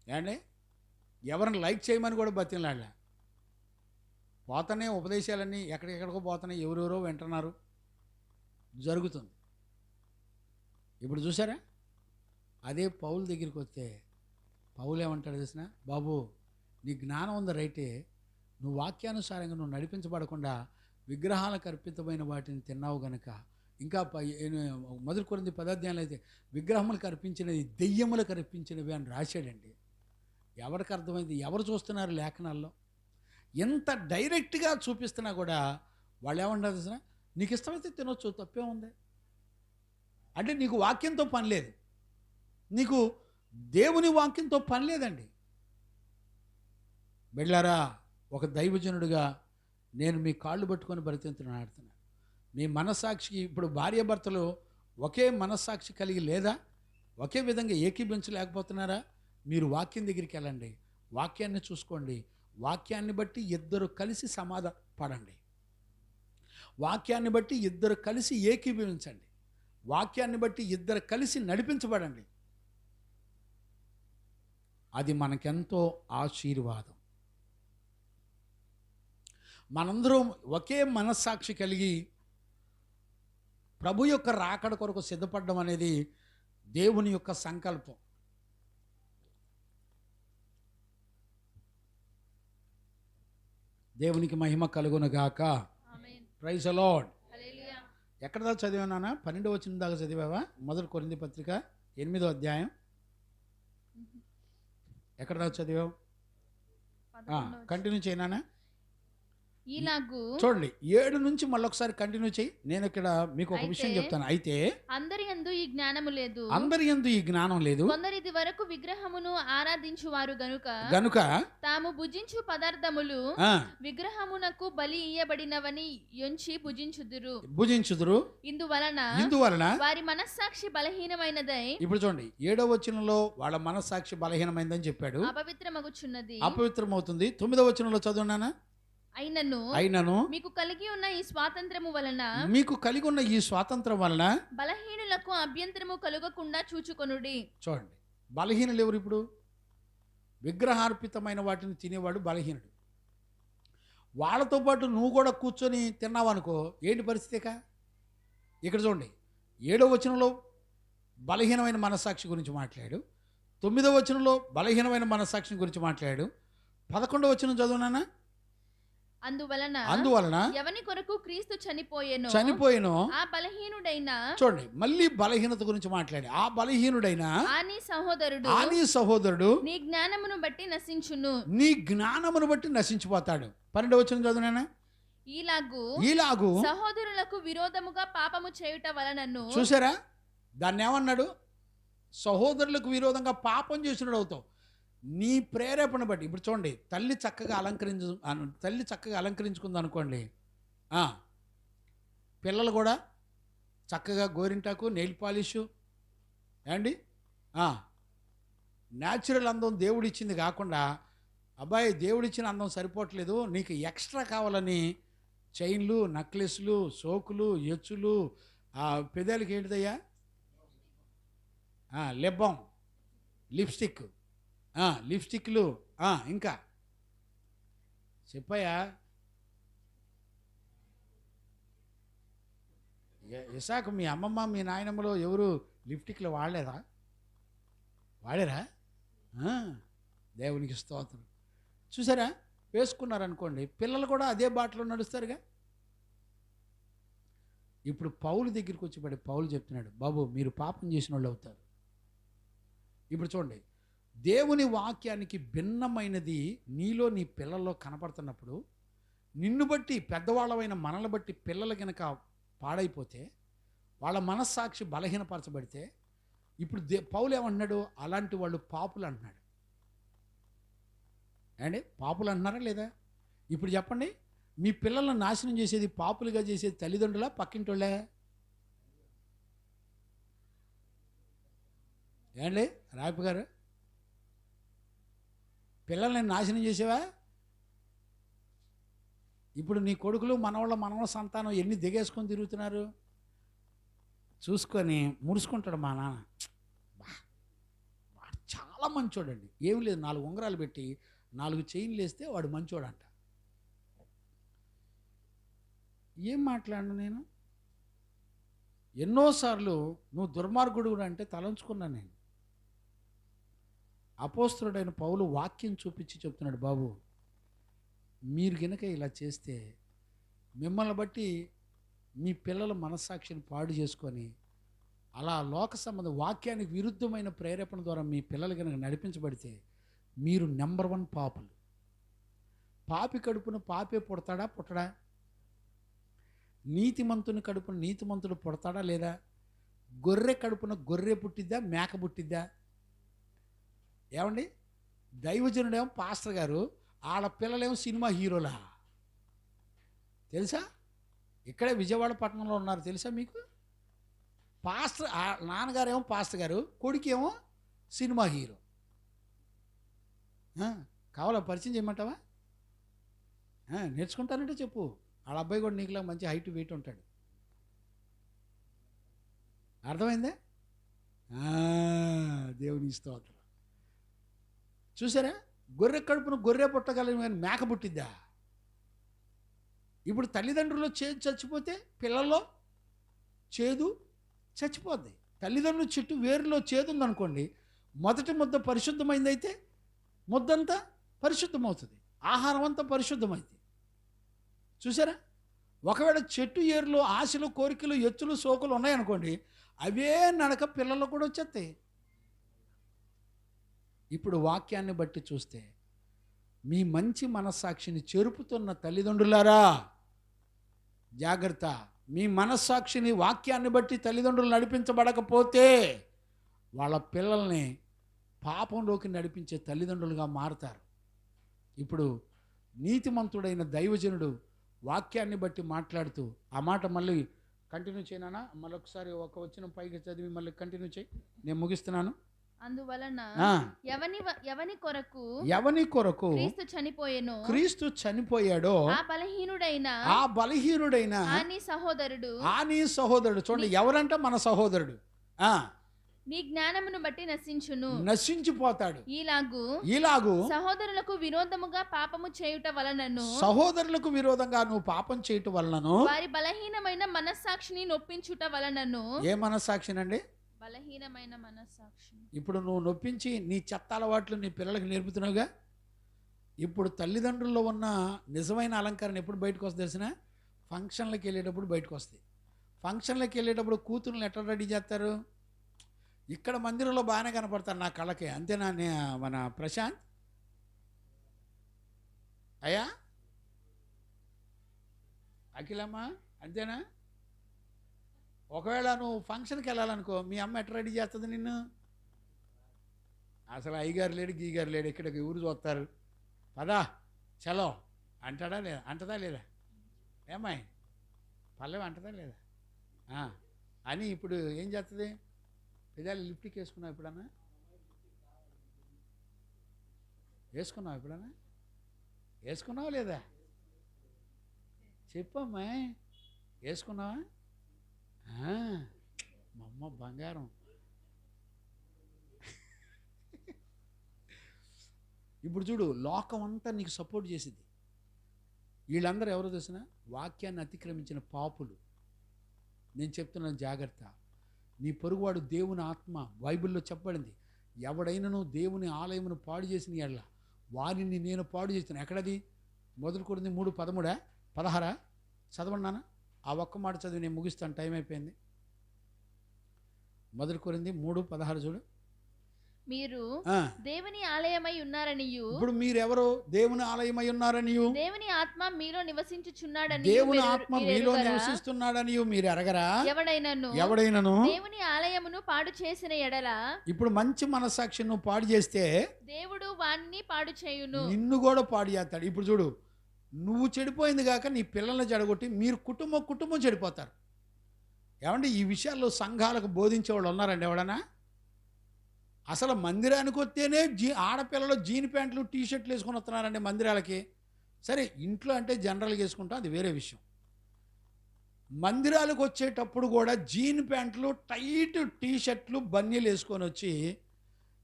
S2: ఏమండి, ఎవరిని లైక్ చేయమని కూడా బతిమలాడలే. పోతానే ఉపదేశాలన్నీ ఎక్కడికెక్కడికో పోతున్నాయి, ఎవరెవరో వింటున్నారు, జరుగుతుంది. ఇప్పుడు చూసారా, అదే పౌలు దగ్గరికి వస్తే పౌలు ఏమంటాడు తెలిసిన? బాబు, నీ జ్ఞానం ఉంది రైటే, నువ్వు వాక్యానుసారంగా నువ్వు నడిపించబడకుండా విగ్రహాలకు అర్పితమైన వాటిని తిన్నావు గనక, ఇంకా 1 కొరింథీ 10 అయితే విగ్రహములకు అర్పించినది దెయ్యములకు అర్పించినవి అని రాశాడండి. ఎవరికి అర్థమైంది? ఎవరు చూస్తున్నారు లేఖనాల్లో? ఎంత డైరెక్ట్గా చూపిస్తున్నా కూడా వాళ్ళు ఏమంటారు తెలిసిన? నీకు ఇష్టమైతే తినొచ్చు, తప్పే ఉంది. అంటే నీకు వాక్యంతో పని లేదు, నీకు దేవుని వాక్యంతో పని లేదండి. బిడ్డలారా, ఒక దైవజనుడిగా నేను మీ కాళ్ళు పట్టుకొని బ్రతికించున్నాను. మీ మనస్సాక్షికి, ఇప్పుడు భార్యాభర్తలు ఒకే మనస్సాక్షి కలిగి లేదా? ఒకే విధంగా ఏకీభించలేకపోతున్నారా? మీరు వాక్యం దగ్గరికి వెళ్ళండి, వాక్యాన్ని చూసుకోండి, వాక్యాన్ని బట్టి ఇద్దరు కలిసి సమాధానపడండి, వాక్యాన్ని బట్టి ఇద్దరు కలిసి ఏకీభవించండి, వాక్యాన్ని బట్టి ఇద్దరు కలిసి నడిపించబడండి. అది మనకెంతో ఆశీర్వాదం. మనందరం ఒకే మనస్సాక్షి కలిగి ప్రభు యొక్క రాకడ కొరకు సిద్ధపడడం అనేది దేవుని యొక్క సంకల్పం. దేవునికి మహిమ కలుగునుగాక. Praise the Lord. ఎక్కడ దాకా చదివానా? 12వ వచనం దాకా చదివావా? 1 కొరింథీ పత్రిక 8వ అధ్యాయం ఎక్కడ దాకా చదివావు? కంటిన్యూ చేయనా?
S3: ఇలాగూ
S2: చూడండి, 7 నుంచి మళ్ళొకసారి కంటిన్యూ చేయి. నేను ఇక్కడ మీకు ఒక విషయం చెప్తాను. అయితే
S3: అందరి యందు ఈ జ్ఞానము లేదు,
S2: అందరి యందు ఈ జ్ఞానం లేదు,
S3: కొందరిది వరకు విగ్రహమును ఆరాధించువారు గనుక తాము భుజించు పదార్థములు విగ్రహమునకు బలి ఇయ్యబడినవని ఎంచి భుజించుదురు. ఇందువలన వారి మనస్సాక్షి బలహీనమైనదై,
S2: ఇప్పుడు చూడండి 7వ వచనంలో వాళ్ళ మనస్సాక్షి బలహీనమైందని చెప్పాడు,
S3: అపవిత్రమగుచున్నది,
S2: అపవిత్రమవుతుంది. 9వ వచనంలో చదువునానా?
S3: అయినను మీకు కలిగి ఉన్న ఈ స్వాతంత్రము వలన బలహీనులకు అభ్యంతరము కలుగకుండా చూచుకొనుడి.
S2: చూడండి, బలహీనులు ఎవరు? ఇప్పుడు విగ్రహార్పితమైన వాటిని తినేవాడు బలహీనుడు. వాళ్ళతో పాటు నువ్వు కూడా కూర్చొని తిన్నావనుకో, ఏంటి పరిస్థితిక? ఇక్కడ చూడండి, 7వ వచనంలో బలహీనమైన మనస్సాక్షి గురించి మాట్లాడాడు, 9వ వచనంలో బలహీనమైన మనస్సాక్షి గురించి మాట్లాడాడు, 11వ వచనం చదువునానా?
S3: అందువలన ఎవని కొరకు క్రీస్తు చనిపోయెనో ఆ బలహీనుడైన, చూడండి
S2: మళ్ళీ బలహీనత గురించి మాట్లాడి, ఆ బలహీనుడైన ఆని సహోదరుడు
S3: నీ జ్ఞానమును బట్టి
S2: నశించిపోతాడు. 12వ వచనం చదువునా?
S3: ఈలాగు సహోదరులకు విరోధముగా పాపము చేయుట వలనను.
S2: చూసారా, దాన్ని ఏమన్నాడు? సహోదరులకు విరోధంగా పాపం చేసినడు అవుతావు. నీ ప్రేరేపణ బట్టి. ఇప్పుడు చూడండి, తల్లి చక్కగా అలంకరించుకుంది అనుకోండి, పిల్లలు కూడా చక్కగా గోరింటాకు, నెయిల్ పాలిషు, ఏమండి న్యాచురల్ అందం దేవుడిచ్చింది కాకుండా, అబ్బాయి దేవుడిచ్చిన అందం సరిపోవట్లేదు, నీకు ఎక్స్ట్రా కావాలని చైన్లు, నక్లెస్లు, సోకులు, ఎచ్చులు, పెదాలకి ఏంటిదయ్యా, లిబ్బం, లిప్స్టిక్లు, ఇంకా చెప్పయ్యా. ఇసాకు మీ అమ్మమ్మ మీ నాయనమ్మలో ఎవరు లిప్స్టిక్లు వాడరా? దేవునికి స్తోత్రం. చూసారా,
S1: వేసుకున్నారనుకోండి, పిల్లలు కూడా అదే బాటలో నడుస్తారుగా. ఇప్పుడు పౌలు దగ్గరికి వచ్చి పౌలు చెప్తున్నాడు, బాబు మీరు పాపం చేసిన వాళ్ళు అవుతారు. ఇప్పుడు చూడండి, దేవుని వాక్యానికి భిన్నమైనది నీలో నీ పిల్లల్లో కనపడుతున్నప్పుడు, నిన్ను బట్టి పెద్దవాళ్ళమైన మనల్ని బట్టి పిల్లలు కనుక పాడైపోతే, వాళ్ళ మనస్సాక్షి బలహీనపరచబడితే, ఇప్పుడు పౌలు ఏమంటున్నాడు, అలాంటి వాళ్ళు పాపులు అంటున్నాడు. అండి పాపులు అంటున్నారా లేదా? ఇప్పుడు చెప్పండి, మీ పిల్లలను నాశనం చేసేది, పాపులుగా చేసేది తల్లిదండ్రులా పక్కింటోళ్ళే? ఏండి రాయపు గారు, పిల్లల్ని నాశనం చేసేవా? ఇప్పుడు నీ కొడుకులు మనవళ్ళ సంతానం ఎన్ని దిగేసుకొని తిరుగుతున్నారు చూసుకొని ముడుచుకుంటాడు మా నాన్న. వాడు చాలా మంచోడండి, ఏమి లేదు 4 ఉంగరాలు పెట్టి 4 చైన్లు వేస్తే వాడు మంచోడంట. ఏం మాట్లాడను నేను? ఎన్నోసార్లు నువ్వు దుర్మార్గుడు అంటే తలంచుకున్నాను నేను. అపోస్తలుడైన పౌలు వాక్యం చూపించి చెప్తున్నాడు, బాబు మీరు గనుక ఇలా చేస్తే మిమ్మల్ని బట్టి మీ పిల్లల మనస్సాక్షిని పాడు చేసుకొని అలా లోక సంబంధ వాక్యానికి విరుద్ధమైన ప్రేరేపణ ద్వారా మీ పిల్లలు కనుక నడిపించబడితే మీరు నెంబర్ 1 పాపులు. పాపి కడుపున పాపే పుడతాడా పుట్టడా? నీతిమంతుని కడుపున నీతిమంతుడు పుడతాడా లేదా? గొర్రె కడుపున గొర్రె పుట్టిద్దా మేక పుట్టిద్దా? ఏమండి, దైవజనుడేమో పాస్టర్ గారు, వాళ్ళ పిల్లలేమో సినిమా హీరోలా తెలుసా? ఇక్కడే విజయవాడ పట్టణంలో ఉన్నారు తెలుసా మీకు? పాస్టర్ నాన్నగారేమో పాస్టర్ గారు, కొడుకేమో సినిమా హీరో. కావాలా పరిచయం చేయమంటావా? నేర్చుకుంటానంటే చెప్పు. వాళ్ళ అబ్బాయి కూడా నీకులా మంచి హైట్ వెయిట్ ఉంటాడు. అర్థమైందా? దేవుని స్తోత్రం. చూసారా, గొర్రె కడుపున గొర్రె పుట్టగలిగిన కానీ మేక పుట్టిద్దా? ఇప్పుడు తల్లిదండ్రులు చేదు చచ్చిపోతే పిల్లల్లో చేదు చచ్చిపోద్ది. తల్లిదండ్రుల చెట్టు వేరులో చేదు ఉందనుకోండి, మొదటి ముద్ద పరిశుద్ధమైందైతే ముద్దంతా పరిశుద్ధమవుతుంది, ఆహారం అంతా పరిశుద్ధమైంది. చూసారా, ఒకవేళ చెట్టు ఏరులో ఆశలు కోరికలు ఎత్తులు సోకులు ఉన్నాయనుకోండి, అవే నడక పిల్లలు కూడా వచ్చేస్తాయి. ఇప్పుడు వాక్యాన్ని బట్టి చూస్తే మీ మంచి మనస్సాక్షిని చెరుపుతున్న తల్లిదండ్రులారా జాగ్రత్త. మీ మనస్సాక్షిని వాక్యాన్ని బట్టి తల్లిదండ్రులు నడిపించబడకపోతే వాళ్ళ పిల్లల్ని పాపంలోకి నడిపించే తల్లిదండ్రులుగా మారుతారు. ఇప్పుడు నీతిమంతుడైన దైవజనుడు వాక్యాన్ని బట్టి మాట్లాడుతూ ఆ మాట మళ్ళీ కంటిన్యూ చేయనా? మళ్ళొకసారి ఒక వచ్చిన పైకి చదివి మళ్ళీ కంటిన్యూ చేయి, నేను ముగిస్తున్నాను.
S3: అందువలన ఎవని
S1: కొరకు క్రీస్తు చనిపోయాడో ఆ బలహీనుడైన నీ సహోదరుడు చూడండి, ఎవరంట? మన సహోదరుడు.
S3: నీ జ్ఞానమును బట్టి
S1: నశించిపోతాడు.
S3: ఈలాగు సహోదరులకు విరోధముగా పాపము చేయుట వలనను
S1: సహోదరులకు విరోధంగా నువ్వు పాపం చేయుట వలనను
S3: వారి బలహీనమైన మనస్సాక్షిని నొప్పించుట వలనను.
S1: ఏ మనస్సాక్షినండి?
S3: బలహీనమైన మనస్సాక్షి.
S1: ఇప్పుడు నువ్వు నొప్పించి నీ చెత్త అలవాట్లు నీ పిల్లలకు నేర్పుతున్నావుగా. ఇప్పుడు తల్లిదండ్రుల్లో ఉన్న నిజమైన అలంకరణ ఎప్పుడు బయటకు వస్తుంది తెలిసిన? ఫంక్షన్లకు వెళ్ళేటప్పుడు బయటకు వస్తాయి. ఫంక్షన్లకు వెళ్ళేటప్పుడు కూతుర్ని ఎట్లా రెడీ చేస్తారు? ఇక్కడ మందిరంలో బాగానే కనపడతారు నా కళ్ళకి, అంతేనా? మన ప్రశాంత్ అయ్యా, అఖిలమ్మ అంతేనా? ఒకవేళ నువ్వు ఫంక్షన్కి వెళ్ళాలనుకో, మీ అమ్మ ఎట్లా రెడీ చేస్తుంది నిన్ను? అసలు అయ్యగారు లేడు గీగారు లేడు, ఇక్కడికి ఊరు చూస్తారు, పదా చలో అంటాడా లేదా? అంటదా లేదా? ఏమాయి పల్లెవి అంటదా లేదా అని ఇప్పుడు ఏం చేస్తుంది? పెదాలు లిప్టిక్ వేసుకున్నావు ఎప్పుడన్నా? వేసుకున్నావు ఎప్పుడన్నా? వేసుకున్నావా లేదా? చెప్పమ్మా, వేసుకున్నావా? మా అమ్మ బంగారం. ఇప్పుడు చూడు, లోకం అంతా నీకు సపోర్ట్ చేసింది. వీళ్ళందరూ ఎవరో తెలిసిన? వాక్యాన్ని అతిక్రమించిన పాపులు. నేను చెప్తున్నాను జాగ్రత్త. నీ పొరుగువాడు దేవుని ఆత్మ, బైబిల్లో చెప్పబడింది, ఎవడైనాను దేవుని ఆలయమును పాడు చేసిన ఎడల వారిని నేను పాడు చేస్తున్నాను. ఎక్కడది? మొదటి కొరింథీ 3:13 16 చదవండి నాన్న. ఆ ఒక్క మాట చదివి నేను ముగిస్తాను, టైం అయిపోయింది. మొదటి కొరింథీ 3:16 చూడు.
S3: మీరు దేవుని ఆలయమై ఉన్నారనియు.
S1: ఇప్పుడు మీరెవరు? దేవుని ఆలయమై ఉన్నారనియు,
S3: దేవుని ఆత్మ మీలో నివసించుచున్నాడని,
S1: దేవుని ఆత్మ మీలో నివసిస్తున్నాడనియు మీరు ఎరగరా? ఎవడైనను
S3: దేవుని ఆలయమును పాడు చేసిన ఎడల, ఇప్పుడు
S1: మంచి మనస్సాక్షి నువ్వు పాడు చేస్తే
S3: దేవుడు వాణ్ణి పాడు చేయును,
S1: నిన్ను కూడా పాడు చేస్తాడు. ఇప్పుడు చూడు, నువ్వు చెడిపోయింది కాక నీ పిల్లల్ని చెడగొట్టి మీరు కుటుంబం చెడిపోతారు. ఏమంటే ఈ విషయాల్లో సంఘాలకు బోధించే వాళ్ళు ఉన్నారండి ఎవడన్నా? అసలు మందిరానికి వస్తేనే ఆడపిల్లలు జీన్ ప్యాంట్లు టీషర్ట్లు వేసుకొని వస్తున్నారండి మందిరాలకి. సరే, ఇంట్లో అంటే జనరల్గా వేసుకుంటాం, అది వేరే విషయం. మందిరాలకు వచ్చేటప్పుడు కూడా జీన్ ప్యాంట్లు, టైట్ టీషర్ట్లు, బన్నీలు వేసుకొని వచ్చి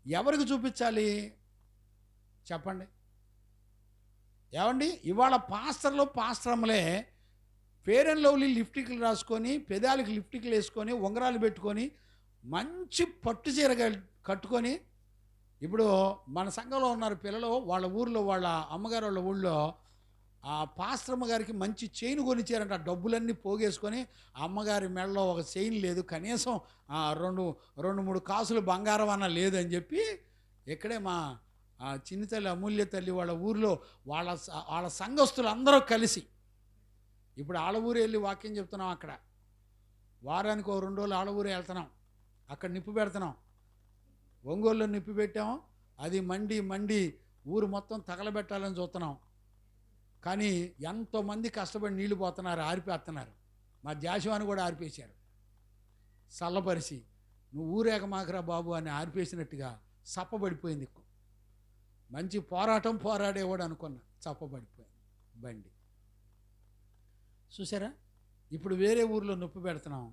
S1: ఎవరికి చూపించాలి చెప్పండి? ఏమండి, ఇవాళ పాస్టర్లే ఫేర్ అండ్ లవ్లీ లిప్టిక్లు రాసుకొని, పెదాలకి లిప్టిక్లు వేసుకొని, ఉంగరాలు పెట్టుకొని, మంచి పట్టు చీర కట్టుకొని, ఇప్పుడు మన సంఘంలో ఉన్నారు పిల్లలు, వాళ్ళ ఊర్లో, వాళ్ళ అమ్మగారు వాళ్ళ ఊళ్ళో ఆ పాస్టర్మ్మ గారికి మంచి చైన్ కొనిచ్చారంట. డబ్బులన్నీ పోగేసుకొని అమ్మగారి మెడలో ఒక చైన్ లేదు, కనీసం 2-3 కాసులు బంగారం అన్న లేదని చెప్పి, ఇక్కడే మా చిన్ని తల్లి అమూల్య తల్లి వాళ్ళ ఊర్లో వాళ్ళ సంఘస్థులు అందరూ కలిసి ఇప్పుడు ఆళ్ళ ఊరు వెళ్ళి వాక్యం చెప్తున్నాం. అక్కడ వారానికి 2 రోజులు ఆళ్ళ ఊరే వెళ్తున్నాం. అక్కడ నిప్పు పెడుతున్నాం. ఒంగోలులో నిప్పు పెట్టాము, అది మండి ఊరు మొత్తం తగలబెట్టాలని చూస్తున్నాం. కానీ ఎంతోమంది కష్టపడి నీళ్లు పోతున్నారు, ఆరిపేస్తున్నారు. మా జాషువాని కూడా ఆరిపేశారు చల్లపరిచి. నువ్వు ఊరేక మాకరా బాబు అని ఆరిపేసినట్టుగా చప్పబడిపోయింది. మంచి పోరాడేవాడు అనుకున్నా, చప్పబడిపోయింది బండి. చూసారా? ఇప్పుడు వేరే ఊర్లో నొప్పి పెడుతున్నాం,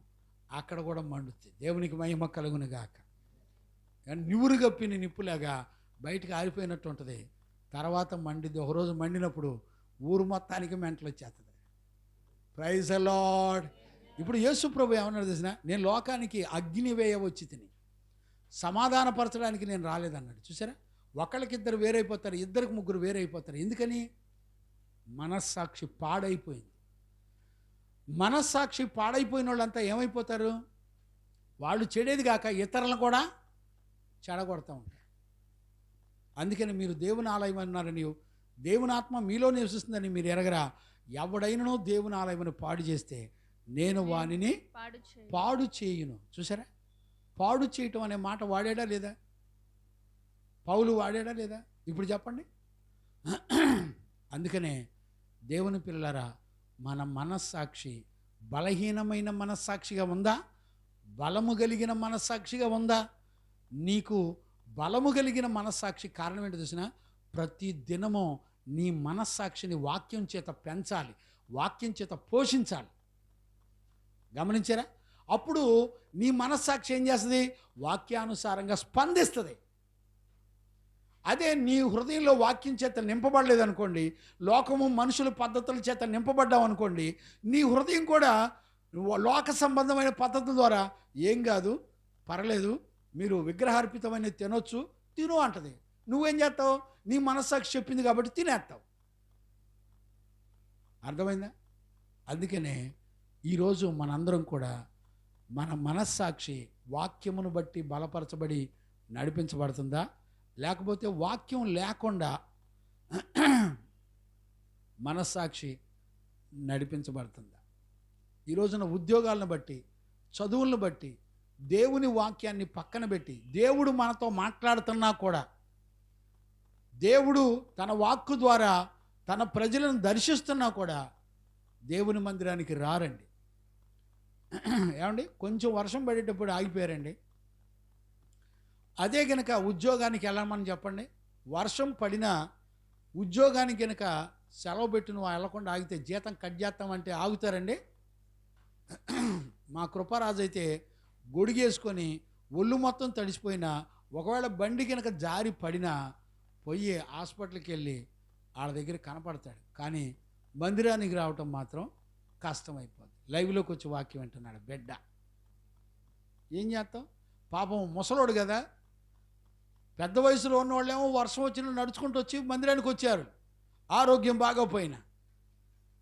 S1: అక్కడ కూడా మండుతుంది. దేవునికి మహిమ కలుగును గాక. నివురు గప్పిన నిప్పులాగా బయటకు ఆరిపోయినట్టు ఉంటుంది. తర్వాత మండిది. ఒకరోజు మండినప్పుడు ఊరు మొత్తానికి మెంటలు వచ్చేస్తుంది. Praise the Lord. ఇప్పుడు యేసు ప్రభు ఏమన్నాడు తెలిసిన? నేను లోకానికి అగ్ని వేయ వచ్చి తిని సమాధానపరచడానికి నేను రాలేదన్నాడు. చూసారా? ఒకళ్ళకిద్దరు వేరైపోతారు, 2-3 వేరైపోతారు. ఎందుకని? మనస్సాక్షి పాడైపోయింది. మనస్సాక్షి పాడైపోయిన వాళ్ళంతా ఏమైపోతారు? వాళ్ళు చెడేది కాక ఇతరులను కూడా చెడగొడతా ఉంటారు. అందుకని మీరు దేవుని ఆలయం అన్నారని, దేవుని ఆత్మ మీలో నివసిస్తుందని మీరు ఎరగరా? ఎవడైనను దేవుని ఆలయమును పాడు చేస్తే నేను వానిని పాడు చేయును. చూసారా? పాడు చేయటం అనే మాట వాడాడా లేదా? పౌలు వాడాడా లేదా? ఇప్పుడు చెప్పండి. అందుకనే దేవుని పిల్లలారా, మన మనస్సాక్షి బలహీనమైన మనస్సాక్షిగా ఉందా? బలము కలిగిన మనస్సాక్షిగా ఉందా? నీకు బలము కలిగిన మనస్సాక్షి కారణం ఏంటో తెలిసిన? ప్రతి దినము నీ మనస్సాక్షిని వాక్యం చేత పెంచాలి, వాక్యం చేత పోషించాలి. గమనించారా? అప్పుడు నీ మనస్సాక్షి ఏం చేస్తుంది? వాక్యానుసారంగా స్పందిస్తుంది. అదే నీ హృదయంలో వాక్యం చేత నింపబడలేదనుకోండి, లోకము మనుషుల పద్ధతుల చేత నింపబడ్డావు అనుకోండి, నీ హృదయం కూడా లోక సంబంధమైన పద్ధతుల ద్వారా ఏం కాదు, పర్లేదు, మీరు విగ్రహార్పితమైన తిను అంటది. నువ్వేం చేస్తావు? నీ మనస్సాక్షి చెప్పింది కాబట్టి తినేస్తావు. అర్థమైందా? అందుకనే ఈరోజు మనందరం కూడా మన మనస్సాక్షి వాక్యమును బట్టి బలపరచబడి నడిపించబడుతుందా, లేకపోతే వాక్యం లేకుండా మనస్సాక్షి నడిపించబడుతుందా? ఈరోజున ఉద్యోగాలను బట్టి, చదువులను బట్టి, దేవుని వాక్యాన్ని పక్కన పెట్టి, దేవుడు మనతో మాట్లాడుతున్నా కూడా, దేవుడు తన వాక్కు ద్వారా తన ప్రజలను దర్శిస్తున్నా కూడా దేవుని మందిరానికి రారండి. ఏమండి? కొంచెం వర్షం పడేటప్పుడు ఆగిపోయారండి. అదే కనుక ఉద్యోగానికి వెళ్ళమని చెప్పండి, వర్షం పడినా ఉద్యోగానికి కనుక సెలవు పెట్టి నువ్వు వెళ్ళకుండా ఆగితే జీతం కట్ చేస్తామంటే ఆగుతారండి? మా కృపారాజు అయితే గొడిగేసుకొని ఒళ్ళు మొత్తం తడిసిపోయినా, ఒకవేళ బండి కనుక జారి పడినా పోయి హాస్పిటల్కి వెళ్ళి వాళ్ళ దగ్గర కనపడతాడు. కానీ మందిరానికి రావటం మాత్రం కష్టమైపోద్ది. లైవ్లోకి వచ్చి వాక్యం వింటున్నాడు బిడ్డ. ఏం చేస్తాం? పాపం ముసలోడు కదా. పెద్ద వయసులో ఉన్నవాళ్ళేమో వర్షం వచ్చిన నడుచుకుంటూ వచ్చి మందిరానికి వచ్చారు. ఆరోగ్యం బాగోపోయినా,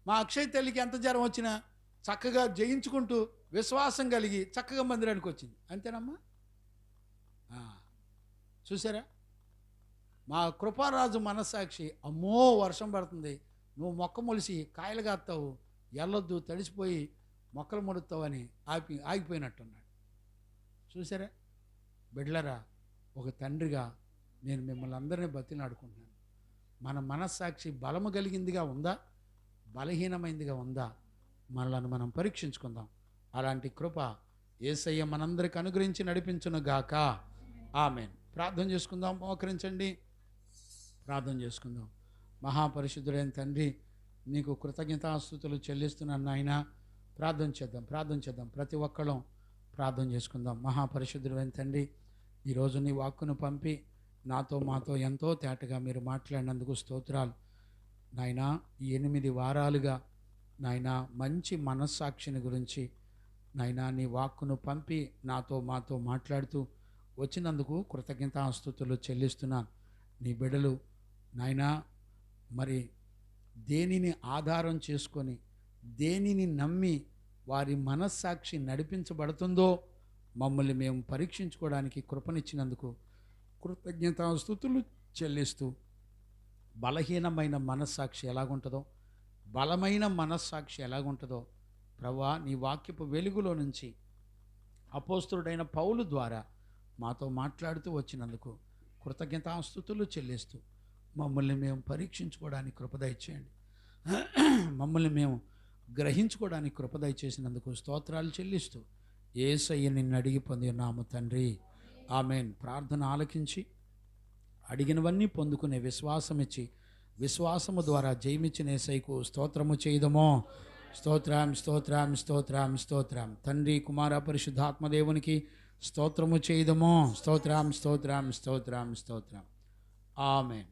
S1: మా అక్షయ్ తల్లికి ఎంత జ్వరం వచ్చినా చక్కగా జయించుకుంటూ విశ్వాసం కలిగి చక్కగా మందిరానికి వచ్చింది. అంతేనమ్మా? చూసారా? మా కృపారాజు మనస్సాక్షి, అమ్మో వర్షం పడుతుంది, నువ్వు మొక్క మొలిసి కాయలు కాస్తావు, ఎల్లొద్దు తడిసిపోయి మొక్కలు మొలుస్తావని ఆగిపోయినట్టున్నాడు. చూసారా? బిడ్డలరా, ఒక తండ్రిగా నేను మిమ్మల్ని అందరినీ బతిలాడుకుంటున్నాను. మన మనస్సాక్షి బలము కలిగిందిగా ఉందా, బలహీనమైందిగా ఉందా? మనలను మనం పరీక్షించుకుందాం. అలాంటి కృప యేసయ్య మనందరికి అనుగ్రహించి నడిపించును గాక. ఆమేన్. ప్రార్థన చేసుకుందాం. మోకరించండి, ప్రార్థన చేసుకుందాం. మహాపరిశుద్ధుడైన తండ్రి, నీకు కృతజ్ఞతాస్తుతులు చెల్లిస్తున్నాను నాయన. ప్రార్థన చేద్దాం. ప్రతి ఒక్కళ్ళం ప్రార్థన చేసుకుందాం. మహాపరిశుద్ధుడైన తండ్రి, ఈరోజు నీ వాక్కును పంపి నాతో మాతో ఎంతో తేటగా మీరు మాట్లాడినందుకు స్తోత్రాలు నాయనా. ఈ 8 వారాలుగా నాయనా మంచి మనస్సాక్షిని గురించి నాయనా నీ వాక్కును పంపి నాతో మాతో మాట్లాడుతూ వచ్చినందుకు కృతజ్ఞతాస్తుతులు చెల్లిస్తున్నాను. నీ బిడ్డలు నాయనా మరి దేనిని ఆధారం చేసుకొని, దేనిని నమ్మి వారి మనస్సాక్షి నడిపించబడుతుందో మమ్మల్ని మేము పరీక్షించుకోవడానికి కృపనిచ్చినందుకు కృతజ్ఞతాస్తుతులు చెల్లిస్తూ, బలహీనమైన మనస్సాక్షి ఎలాగుంటుందో, బలమైన మనస్సాక్షి ఎలాగుంటుందో ప్రభువా, నీ వాక్యపు వెలుగులో నుంచి అపోస్తలుడైన పౌలు ద్వారా మాతో మాట్లాడుతూ వచ్చినందుకు కృతజ్ఞతాస్తుతులు చెల్లిస్తూ మమ్మల్ని మేము పరీక్షించుకోవడానికి కృపదయచేయండి. మమ్మల్ని మేము గ్రహించుకోవడానికి కృపదయచేసినందుకు స్తోత్రాలు చెల్లిస్తూ యేసయ్య నిన్ను అడిగి పొందినాము తండ్రి. ఆమేన్. ప్రార్థన ఆలకించి అడిగినవన్నీ పొందుకునే విశ్వాసం ఇచ్చి, విశ్వాసము ద్వారా జయమిచ్చిన యేసయ్యకు స్తోత్రము చేయదమో. స్తోత్రం. తండ్రి, కుమార, పరిశుద్ధాత్మదేవునికి స్తోత్రము చేయదమో. స్తోత్రం. ఆమేన్.